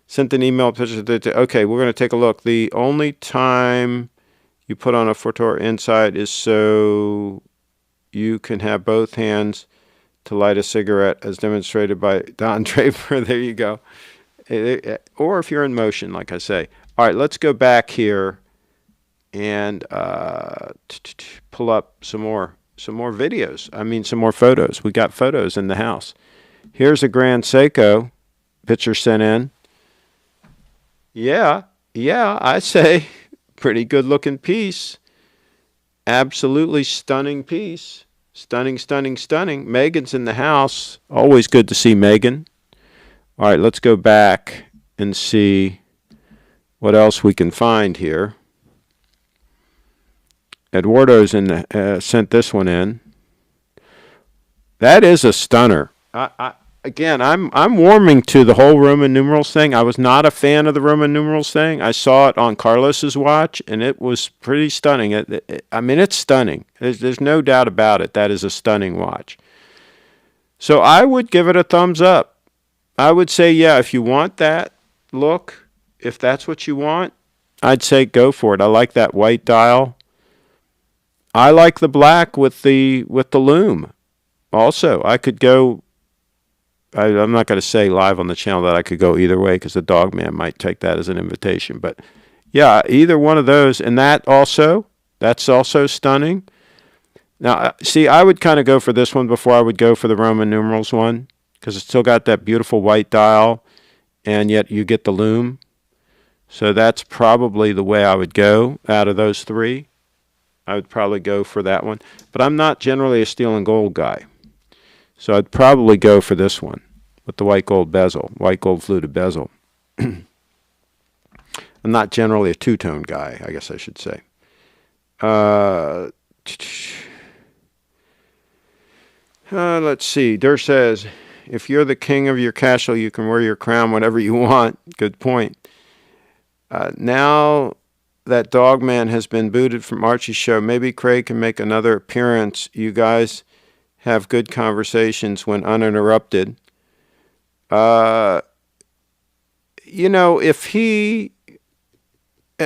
Sent an email picture. Okay, we're going to take a look. The only time you put on a Fortor inside is so you can have both hands to light a cigarette, as demonstrated by Don Draper. There you go. Or if you're in motion, like I say. All right, let's go back here and pull up some more videos. I mean, some more photos. We got photos in the house. Here's a Grand Seiko picture sent in. Yeah, I say pretty good looking piece. Absolutely stunning piece. Stunning, stunning, stunning. Megan's in the house. Always good to see Megan. All right, let's go back and see what else we can find here. Eduardo's sent this one in. That is a stunner. I'm warming to the whole Roman numerals thing. I was not a fan of the Roman numerals thing. I saw it on Carlos's watch, and it was pretty stunning. It's stunning. There's no doubt about it. That is a stunning watch. So I would give it a thumbs up. I would say, yeah, if you want that look, if that's what you want, I'd say go for it. I like that white dial. I like the black with the loom. Also, I could go. I'm not going to say live on the channel that I could go either way because the dog man might take that as an invitation. But yeah, either one of those, and that's also stunning. Now, see, I would kind of go for this one before I would go for the Roman numerals one because it's still got that beautiful white dial, and yet you get the loom. So that's probably the way I would go out of those three. I would probably go for that one. But I'm not generally a steel and gold guy. So I'd probably go for this one with the white gold bezel, white gold fluted bezel. I'm not generally a two-tone guy, I guess I should say. Let's see. Durr says, if you're the king of your castle, you can wear your crown whenever you want. Good point. Now that Dogman has been booted from Archie's show, maybe Craig can make another appearance. You guys have good conversations when uninterrupted. If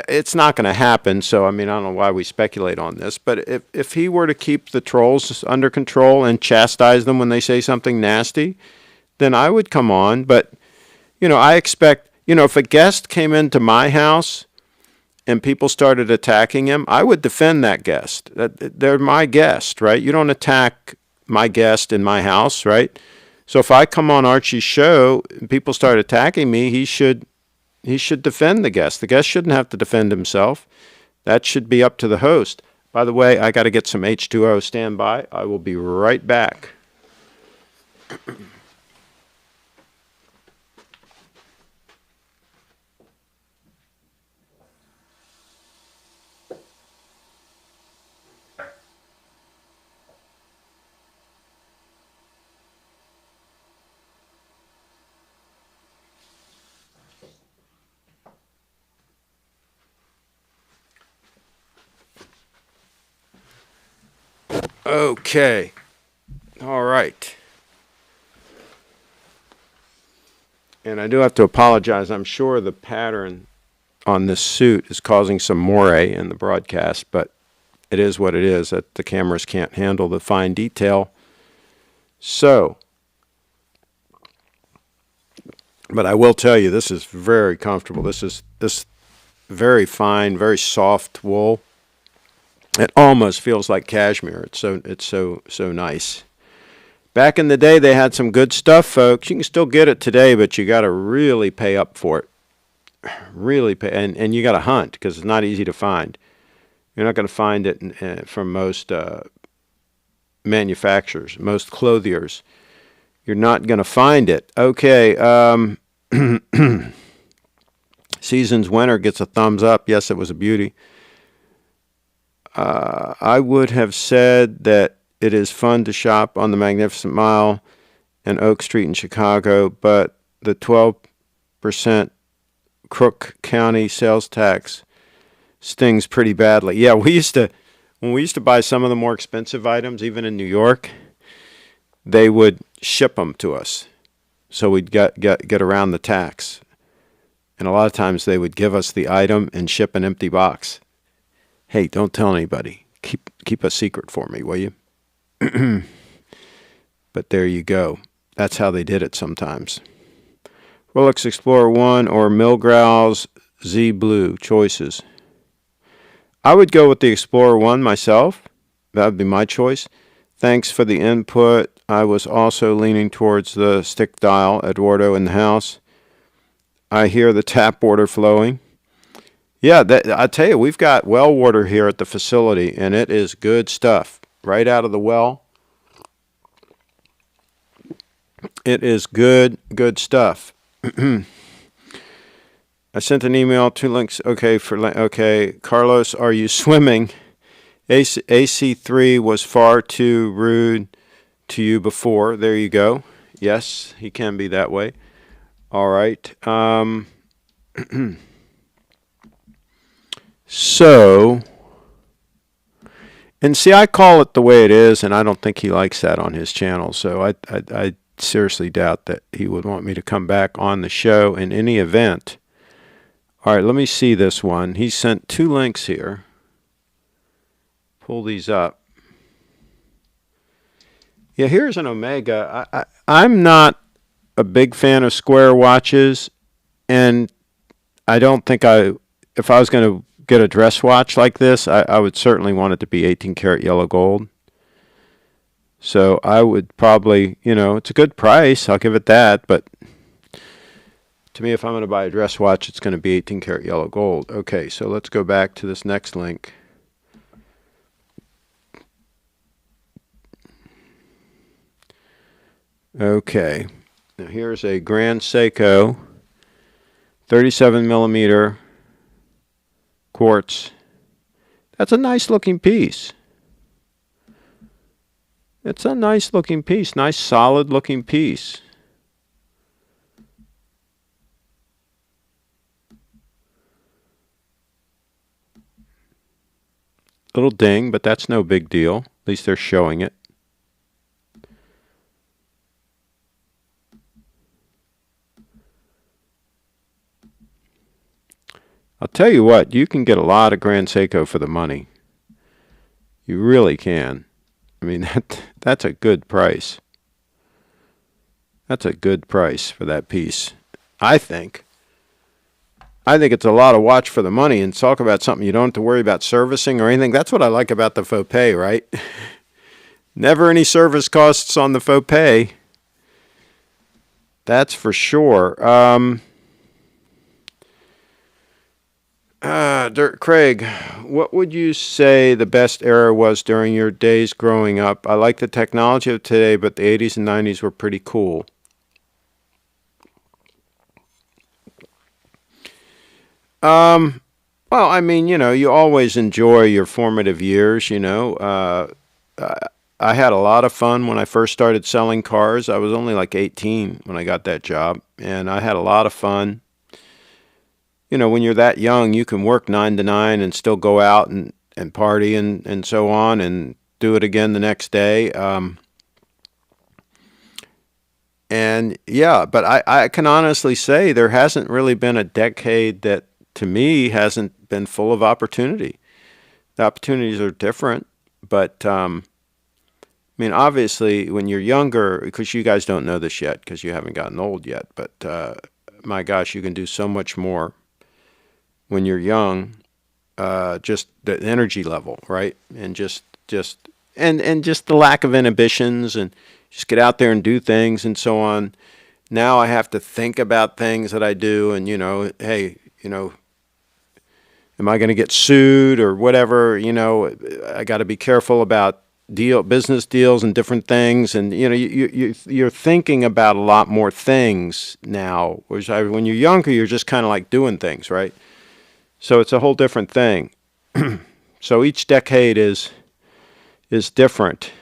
it's not going to happen, so I mean, I don't know why we speculate on this, but if he were to keep the trolls under control and chastise them when they say something nasty, then I would come on. But, I expect, if a guest came into my house and people started attacking him, I would defend that guest. They're my guest, right? You don't attack my guest in my house, right? So if I come on Archie's show and people start attacking me, he should defend the guest. The guest shouldn't have to defend himself. That should be up to the host. By the way, I got to get some H2O. Stand by. I will be right back. Okay. All right. And I do have to apologize. I'm sure the pattern on this suit is causing some moire in the broadcast, but it is what it is, that the cameras can't handle the fine detail. So, but I will tell you, this is very comfortable. This very fine, very soft wool. It almost feels like cashmere. It's so nice. Back in the day, they had some good stuff, folks. You can still get it today, but you got to really pay up for it. Really pay, and you got to hunt because it's not easy to find. You're not going to find it from most manufacturers, most clothiers. You're not going to find it. Okay. Seasons Winter gets a thumbs up. Yes, it was a beauty. I would have said that it is fun to shop on the Magnificent Mile and Oak Street in Chicago, but the 12% Crook County sales tax stings pretty badly. Yeah, when we used to buy some of the more expensive items, even in New York, they would ship them to us, so we'd get around the tax. And a lot of times they would give us the item and ship an empty box. Hey, don't tell anybody. Keep a secret for me, will you? But there you go. That's how they did it sometimes. Rolex Explorer 1 or Milgrau's Z Blue choices. I would go with the Explorer 1 myself. That would be my choice. Thanks for the input. I was also leaning towards the stick dial, Eduardo, in the house. I hear the tap water flowing. Yeah, I tell you, we've got well water here at the facility, and it is good stuff. Right out of the well. It is good stuff. I sent an email, 2 links. Okay, Carlos, are you swimming? AC3 was far too rude to you before. There you go. Yes, he can be that way. All right. So, And see, I call it the way it is, and I don't think he likes that on his channel. So I seriously doubt that he would want me to come back on the show in any event. All right, let me see this one. He sent 2 links here. Pull these up. Yeah, here's an Omega. I'm not a big fan of square watches, and I don't think if I was going to get a dress watch like this, I would certainly want it to be 18 karat yellow gold. So I would probably, it's a good price. I'll give it that. But to me, if I'm going to buy a dress watch, it's going to be 18 karat yellow gold. Okay, so let's go back to this next link. Okay, now here's a Grand Seiko 37 millimeter quartz. That's a nice looking piece. It's a nice looking piece, nice solid looking piece. Little ding, but that's no big deal. At least they're showing it. I'll tell you what, you can get a lot of Grand Seiko for the money. You really can. I mean, that's a good price. That's a good price for that piece, I think. I think it's a lot of watch for the money, and talk about something you don't have to worry about servicing or anything. That's what I like about the faux pay, right? Never any service costs on the faux pay. That's for sure. Craig, what would you say the best era was during your days growing up? I like the technology of today, but the 80s and 90s were pretty cool. Well, I mean, you always enjoy your formative years, I had a lot of fun when I first started selling cars. I was only like 18 when I got that job, and I had a lot of fun. When you're that young, you can work 9 to 9 and still go out and party and so on and do it again the next day. And yeah, but I can honestly say there hasn't really been a decade that to me hasn't been full of opportunity. The opportunities are different, but I mean, obviously when you're younger, because you guys don't know this yet because you haven't gotten old yet, but my gosh, you can do so much more when you're young, just the energy level, right? And just the lack of inhibitions, and just get out there and do things and so on. Now I have to think about things that I do, and hey, am I going to get sued or whatever? I got to be careful about business deals and different things, and you're thinking about a lot more things now. Whereas when you're younger, you're just kind of like doing things, right? So it's a whole different thing. So each decade is different.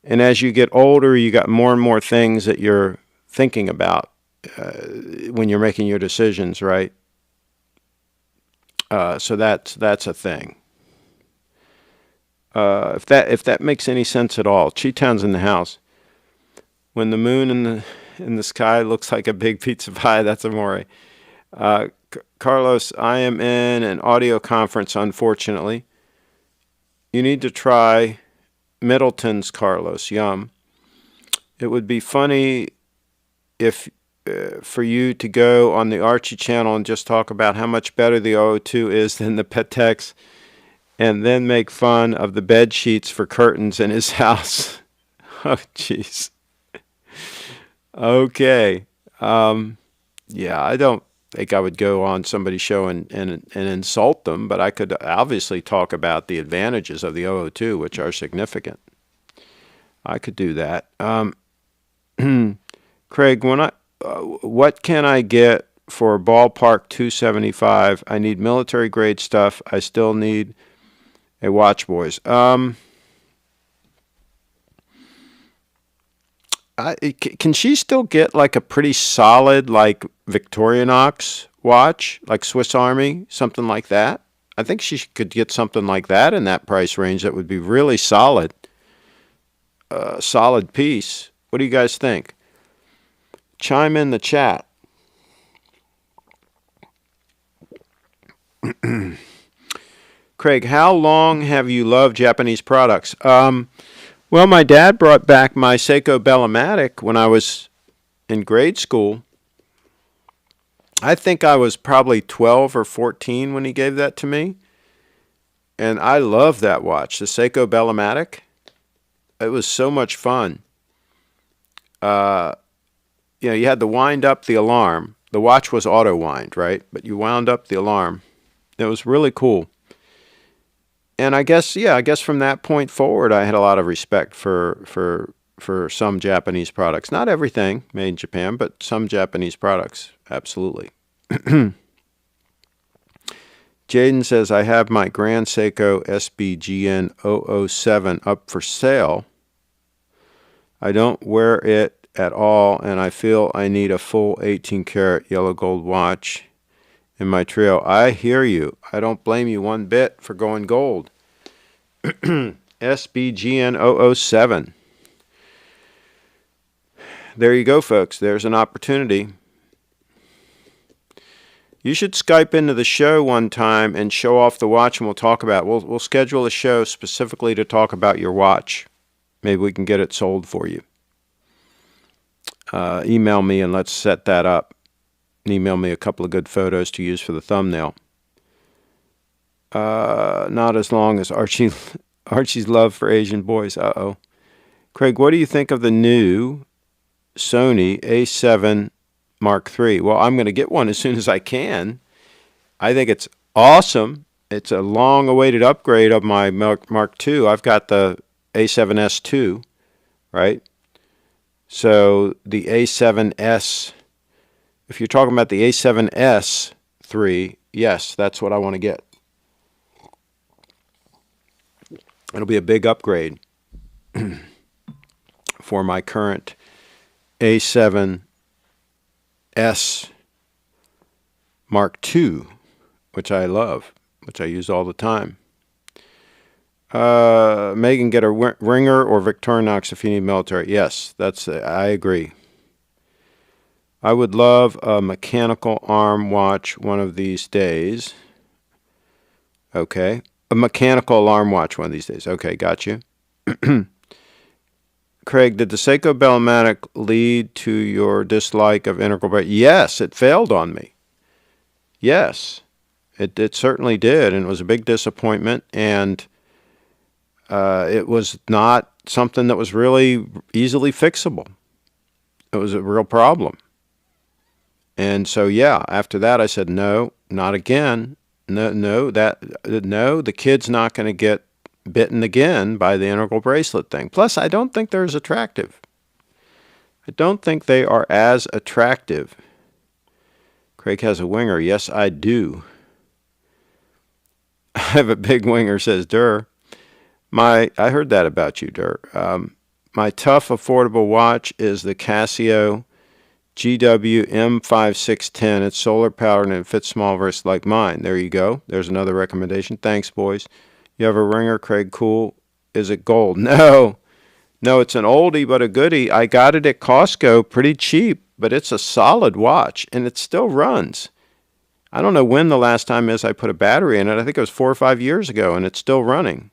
And as you get older, you got more and more things that you're thinking about when you're making your decisions, right? So that's a thing. If that makes any sense at all. Cheetown's in the house. When the moon in the sky looks like a big pizza pie, that's amore. Carlos, I am in an audio conference, unfortunately. You need to try Middleton's, Carlos. Yum. It would be funny if for you to go on the Archie channel and just talk about how much better the 002 is than the Patex, and then make fun of the bed sheets for curtains in his house. Oh, jeez. Okay. Yeah, I don't think I would go on somebody's show and insult them, but I could obviously talk about the advantages of the 002, which are significant. I could do that. Craig, what can I get for a ballpark 275? I need military grade stuff. I still need a watch, boys. Can she still get like a pretty solid like Victorinox watch, like Swiss Army, something like that? I think she could get something like that in that price range that would be really solid. Solid piece. What do you guys think? Chime in the chat. Craig, how long have you loved Japanese products? Well, my dad brought back my Seiko Bellamatic when I was in grade school. I think I was probably 12 or 14 when he gave that to me. And I love that watch, the Seiko Bellamatic. It was so much fun. You had to wind up the alarm. The watch was auto wind, right? But you wound up the alarm. It was really cool. And I guess from that point forward, I had a lot of respect for some Japanese products. Not everything made in Japan, but some Japanese products, absolutely. Jaden says, I have my Grand Seiko SBGN-007 up for sale. I don't wear it at all, and I feel I need a full 18-karat yellow gold watch in my trio. I hear you. I don't blame you one bit for going gold. SBGN-007. There you go, folks. There's an opportunity. You should Skype into the show one time and show off the watch, and we'll talk about it. We'll schedule a show specifically to talk about your watch. Maybe we can get it sold for you. Email me and let's set that up. Email me a couple of good photos to use for the thumbnail. Not as long as Archie's love for Asian boys. Uh-oh. Craig, what do you think of the new Sony A7 Mark III? Well, I'm going to get one as soon as I can. I think it's awesome. It's a long-awaited upgrade of my Mark II. I've got the A7S II, right? So the A7S, if you're talking about the A7S III, yes, that's what I want to get. It'll be a big upgrade for my current A7S Mark II, which I love, which I use all the time. Megan, get a Ringer or Victorinox if you need military. Yes, I agree. I would love a mechanical arm watch one of these days. Okay. A mechanical alarm watch one of these days. Okay, got you. Craig, did the Seiko Bellamatic lead to your dislike of integral bracelet? Yes, it failed on me. Yes, it certainly did, and it was a big disappointment, and it was not something that was really easily fixable. It was a real problem. And so, yeah, after that I said, no, not again. No, the kid's not going to get bitten again by the integral bracelet thing. Plus, I don't think they're as attractive. I don't think they are as attractive. Craig has a winger. Yes, I do. I have a big winger, says Durr. I heard that about you, Durr. My tough, affordable watch is the Casio GW M5610. It's solar powered and it fits small wrists like mine. There you go. There's another recommendation. Thanks, boys. You have a Ringer, Craig? Cool. Is it gold? No, it's an oldie but a goodie. I got it at Costco pretty cheap, but it's a solid watch and it still runs. I don't know when the last time is I put a battery in it. I think it was 4 or 5 years ago, and it's still running.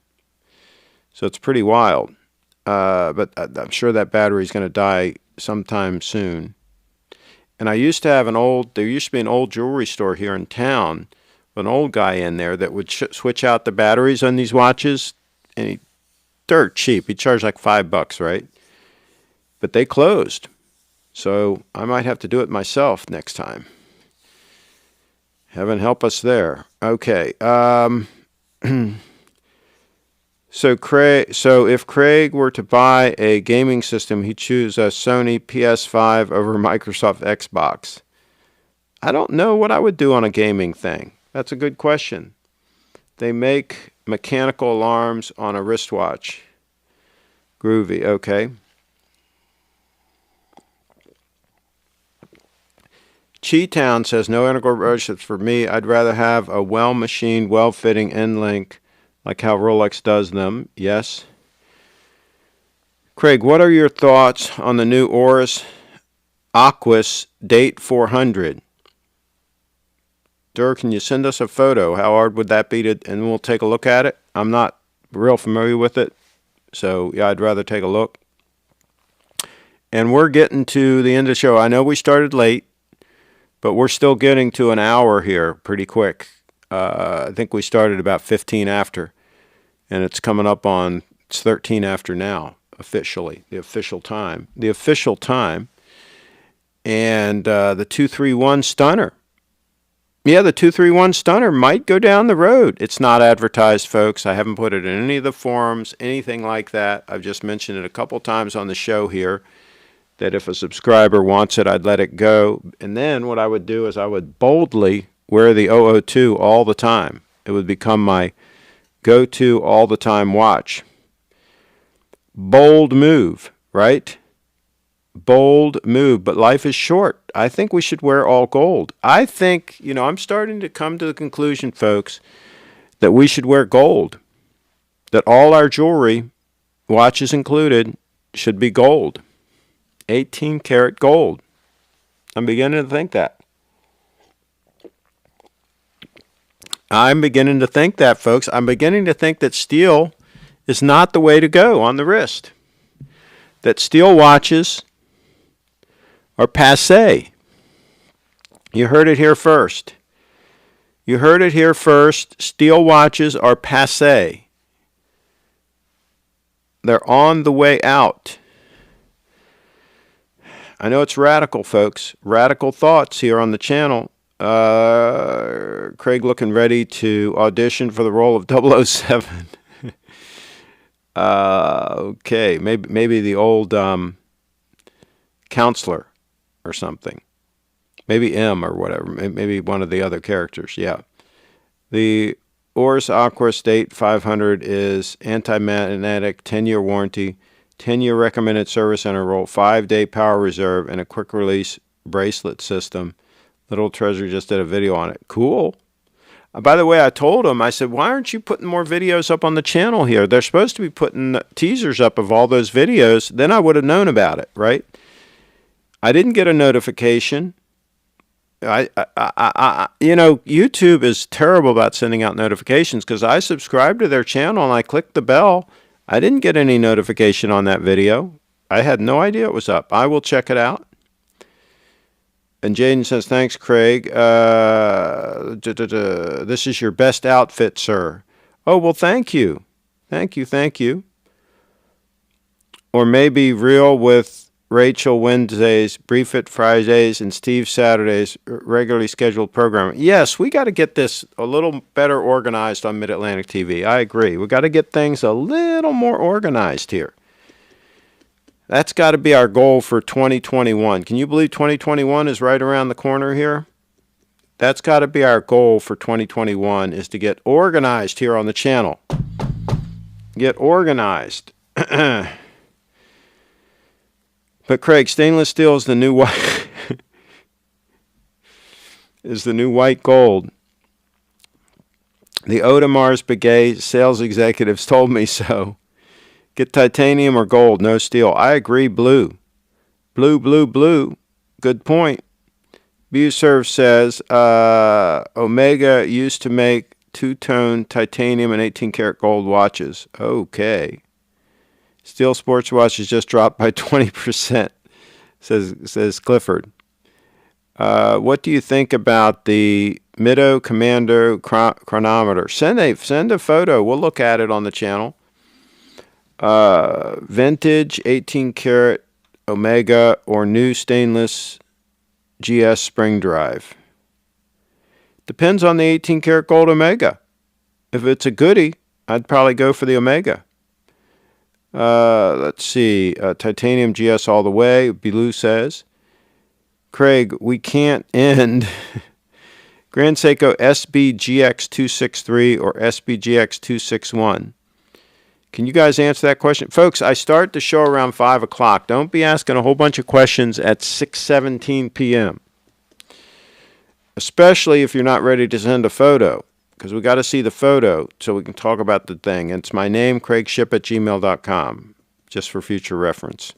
So it's pretty wild. But I'm sure that battery is going to die sometime soon. And there used to be an old jewelry store here in town, an old guy in there that would switch out the batteries on these watches, and dirt cheap. He charged like $5, right? But they closed. So I might have to do it myself next time. Heaven help us there. Okay. So if Craig were to buy a gaming system, he'd choose a Sony PS5 over Microsoft Xbox. I don't know what I would do on a gaming thing. That's a good question. They make mechanical alarms on a wristwatch. Groovy, okay. Chi-Town says, no integral relationships for me. I'd rather have a well-machined, well-fitting end link, like how Rolex does them. Yes. Craig, what are your thoughts on the new Oris Aquis Date 400? Dur, can you send us a photo? How hard would that be to, and we'll take a look at it? I'm not real familiar with it, so yeah, I'd rather take a look. And we're getting to the end of the show. I know we started late, but we're still getting to an hour here pretty quick. I think we started about 15 after, and it's coming up on, it's 13 after now, officially, the official time. The official time. And the 231 Stunner. Yeah, the 231 Stunner might go down the road. It's not advertised, folks. I haven't put it in any of the forums, anything like that. I've just mentioned it a couple times on the show here, that if a subscriber wants it, I'd let it go. And then what I would do is I would boldly wear the 002 all the time. It would become my go-to all-the-time watch. Bold move, right? Bold move, but life is short. I think we should wear all gold. I think, I'm starting to come to the conclusion, folks, that we should wear gold. That all our jewelry, watches included, should be gold. 18 karat gold. I'm beginning to think that. I'm beginning to think that, folks. I'm beginning to think that steel is not the way to go on the wrist. That steel watches are passé. You heard it here first. You heard it here first. Steel watches are passé. They're on the way out. I know it's radical, folks. Radical thoughts here on the channel. Craig looking ready to audition for the role of 007. Okay, maybe the old counselor or something. Maybe M or whatever. Maybe one of the other characters. Yeah. The Oris Aquis Date 500 is anti-magnetic, 10-year warranty, 10-year recommended service interval, 5-day power reserve, and a quick release bracelet system. Little Treasure just did a video on it. Cool. By the way, I told him, I said, why aren't you putting more videos up on the channel here? They're supposed to be putting teasers up of all those videos. Then I would have known about it, right? I didn't get a notification. YouTube is terrible about sending out notifications because I subscribed to their channel and I clicked the bell. I didn't get any notification on that video. I had no idea it was up. I will check it out. And Jaden says, thanks, Craig. This is your best outfit, sir. Oh, well, thank you. Thank you. Or maybe Real with Rachel Wednesdays, Brief It Fridays, and Steve Saturdays, regularly scheduled programming. Yes, we got to get this a little better organized on Mid-Atlantic TV. I agree. We got to get things a little more organized here. That's got to be our goal for 2021. Can you believe 2021 is right around the corner here? That's got to be our goal for 2021, is to get organized here on the channel. Get organized. But Craig, stainless steel is the new white is the new white gold. The Audemars Piguet sales executives told me so. Get titanium or gold, no steel. I agree, blue. Blue. Good point. Buserve says, Omega used to make two-tone titanium and 18-karat gold watches. Okay. Steel sports watches just dropped by 20%, says Clifford. What do you think about the Mido Commando chronometer? Send a photo. We'll look at it on the channel. Vintage 18-karat Omega or new stainless GS spring drive. Depends on the 18-karat gold Omega. If it's a goodie, I'd probably go for the Omega. Let's see. Titanium GS all the way, Bilou says. Craig, we can't end Grand Seiko SBGX263 or SBGX261. Can you guys answer that question? Folks, I start the show around 5 o'clock. Don't be asking a whole bunch of questions at 6:17 p.m. especially if you're not ready to send a photo, because we got to see the photo so we can talk about the thing. And it's my name, CraigShipp@gmail.com, just for future reference.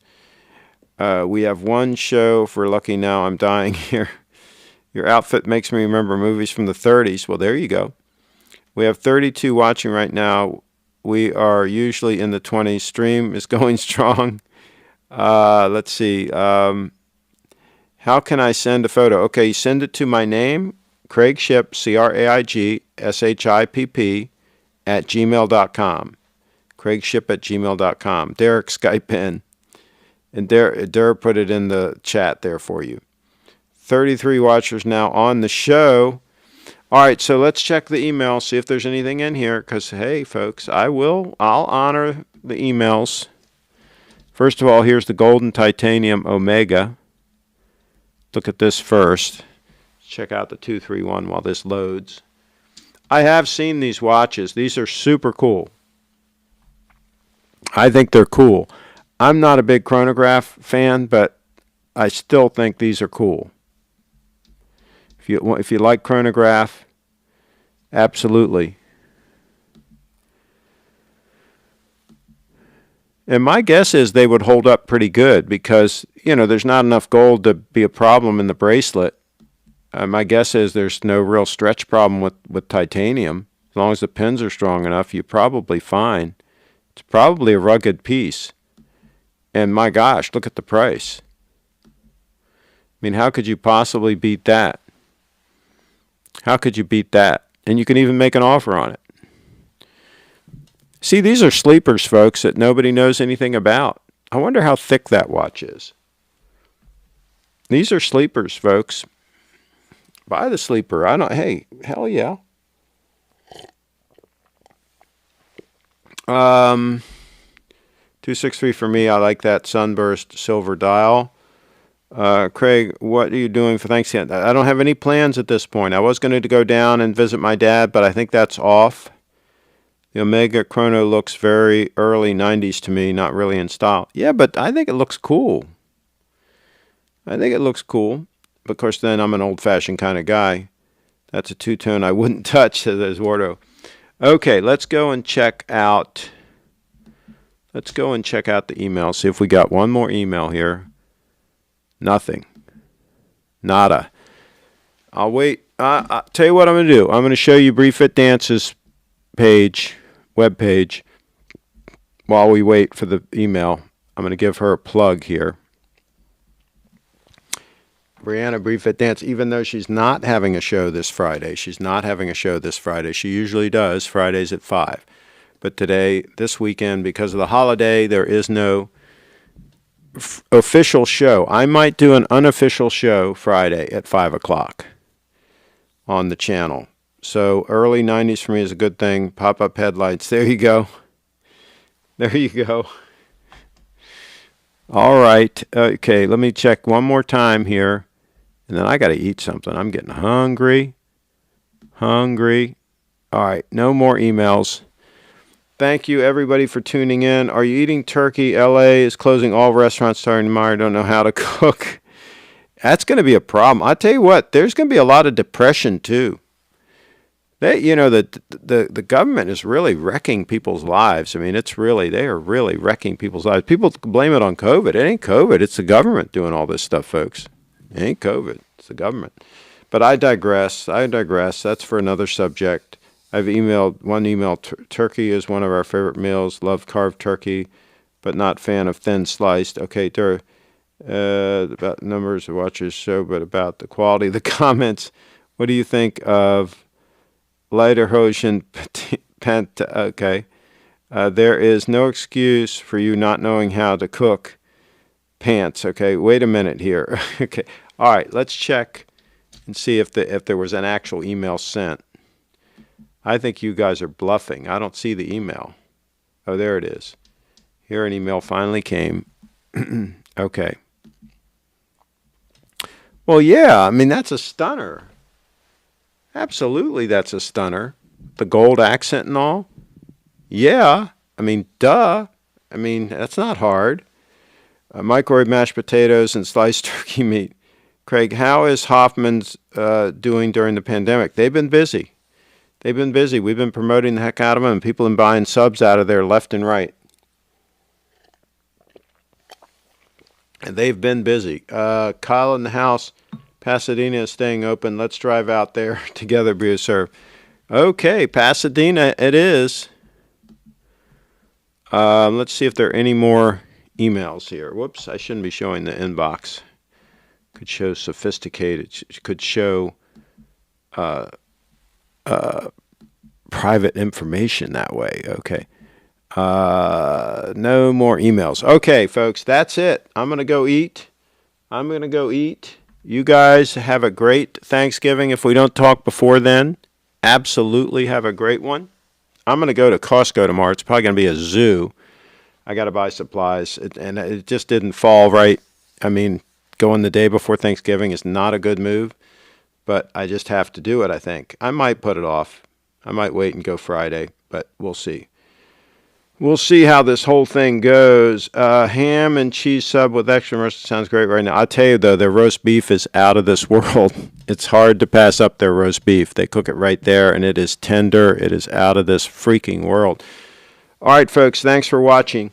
We have one show for Lucky Now I'm Dying here. Your outfit makes me remember movies from the 30s. Well, there you go. We have 32 watching right now. We are usually in the 20s. Stream is going strong. Let's see. How can I send a photo? Okay, send it to my name, CraigShipp, CraigShipp, @gmail.com. CraigShipp@gmail.com. Derek Skype in. And Derek put it in the chat there for you. 33 watchers now on the show. All right, so let's check the email, see if there's anything in here, because, hey, folks, I'll honor the emails. First of all, here's the golden titanium Omega. Look at this first. Check out the 231 while this loads. I have seen these watches. These are super cool. I think they're cool. I'm not a big chronograph fan, but I still think these are cool. If you like chronograph, absolutely. And my guess is they would hold up pretty good because, there's not enough gold to be a problem in the bracelet. My guess is there's no real stretch problem with titanium. As long as the pins are strong enough, you're probably fine. It's probably a rugged piece. And my gosh, look at the price. I mean, how could you possibly beat that? How could you beat that? And you can even make an offer on it. See, these are sleepers, folks, that nobody knows anything about. I wonder how thick that watch is. These are sleepers, folks. Buy the sleeper. Hey, hell yeah. 263 for me. I like that sunburst silver dial. Craig, what are you doing for Thanksgiving? I don't have any plans at this point. I was going to go down and visit my dad, but I think that's off. The Omega Chrono looks very early 90s to me, not really in style. Yeah, but I think it looks cool. I think it looks cool. Of course, then I'm an old-fashioned kind of guy. That's a two-tone I wouldn't touch, says Eduardo. Okay, let's go and check out the email. See if we got one more email here. Nothing. Nada. I'll wait. I'll tell you what I'm going to do. I'm going to show you Brief Fit Dance's web page, while we wait for the email. I'm going to give her a plug here. Brianna Brief Fit Dance, even though she's not having a show this Friday. She usually does Fridays at 5. But this weekend, because of the holiday, there is no official show. I might do an unofficial show Friday at 5 o'clock on the channel. So early 90s for me is a good thing. Pop-up headlights. There you go. All right. Okay, let me check one more time here. And then I got to eat something. I'm getting hungry. All right, no more emails. Thank you, everybody, for tuning in. Are you eating turkey? LA is closing all restaurants starting tomorrow. I don't know how to cook. That's going to be a problem. I'll tell you what, there's going to be a lot of depression, too. The government is really wrecking people's lives. I mean, they are really wrecking people's lives. People blame it on COVID. It ain't COVID. It's the government doing all this stuff, folks. It ain't COVID. It's the government. But I digress. That's for another subject. I've emailed one email. Turkey is one of our favorite meals. Love carved turkey, but not fan of thin sliced. Okay, about numbers of watchers show, but about the quality of the comments. What do you think of Lederhosen Penta? Okay. There is no excuse for you not knowing how to cook pants. Okay, wait a minute here. Okay. All right, let's check and see if there was an actual email sent. I think you guys are bluffing. I don't see the email. Oh, there it is. Here an email finally came. Okay. Well, yeah, I mean, that's a stunner. Absolutely, that's a stunner. The gold accent and all. Yeah, I mean, duh. I mean, that's not hard. Microwave mashed potatoes and sliced turkey meat. Craig, how is Hoffman's doing during the pandemic? They've been busy. They've been busy. We've been promoting the heck out of them, and people have been buying subs out of there left and right. And they've been busy. Kyle in the house, Pasadena is staying open. Let's drive out there together, be served. Okay, Pasadena it is. Let's see if there are any more emails here. Whoops, I shouldn't be showing the inbox. Could show sophisticated, could show private information that way. Okay. No more emails. Okay, folks, that's it. I'm going to go eat. You guys have a great Thanksgiving. If we don't talk before then, absolutely have a great one. I'm going to go to Costco tomorrow. It's probably going to be a zoo. I got to buy supplies, and it just didn't fall right. I mean, going the day before Thanksgiving is not a good move, but I just have to do it, I think. I might put it off. I might wait and go Friday, but we'll see. We'll see how this whole thing goes. Ham and cheese sub with extra mustard sounds great right now. I'll tell you, though, their roast beef is out of this world. It's hard to pass up their roast beef. They cook it right there, and it is tender. It is out of this freaking world. All right, folks, thanks for watching.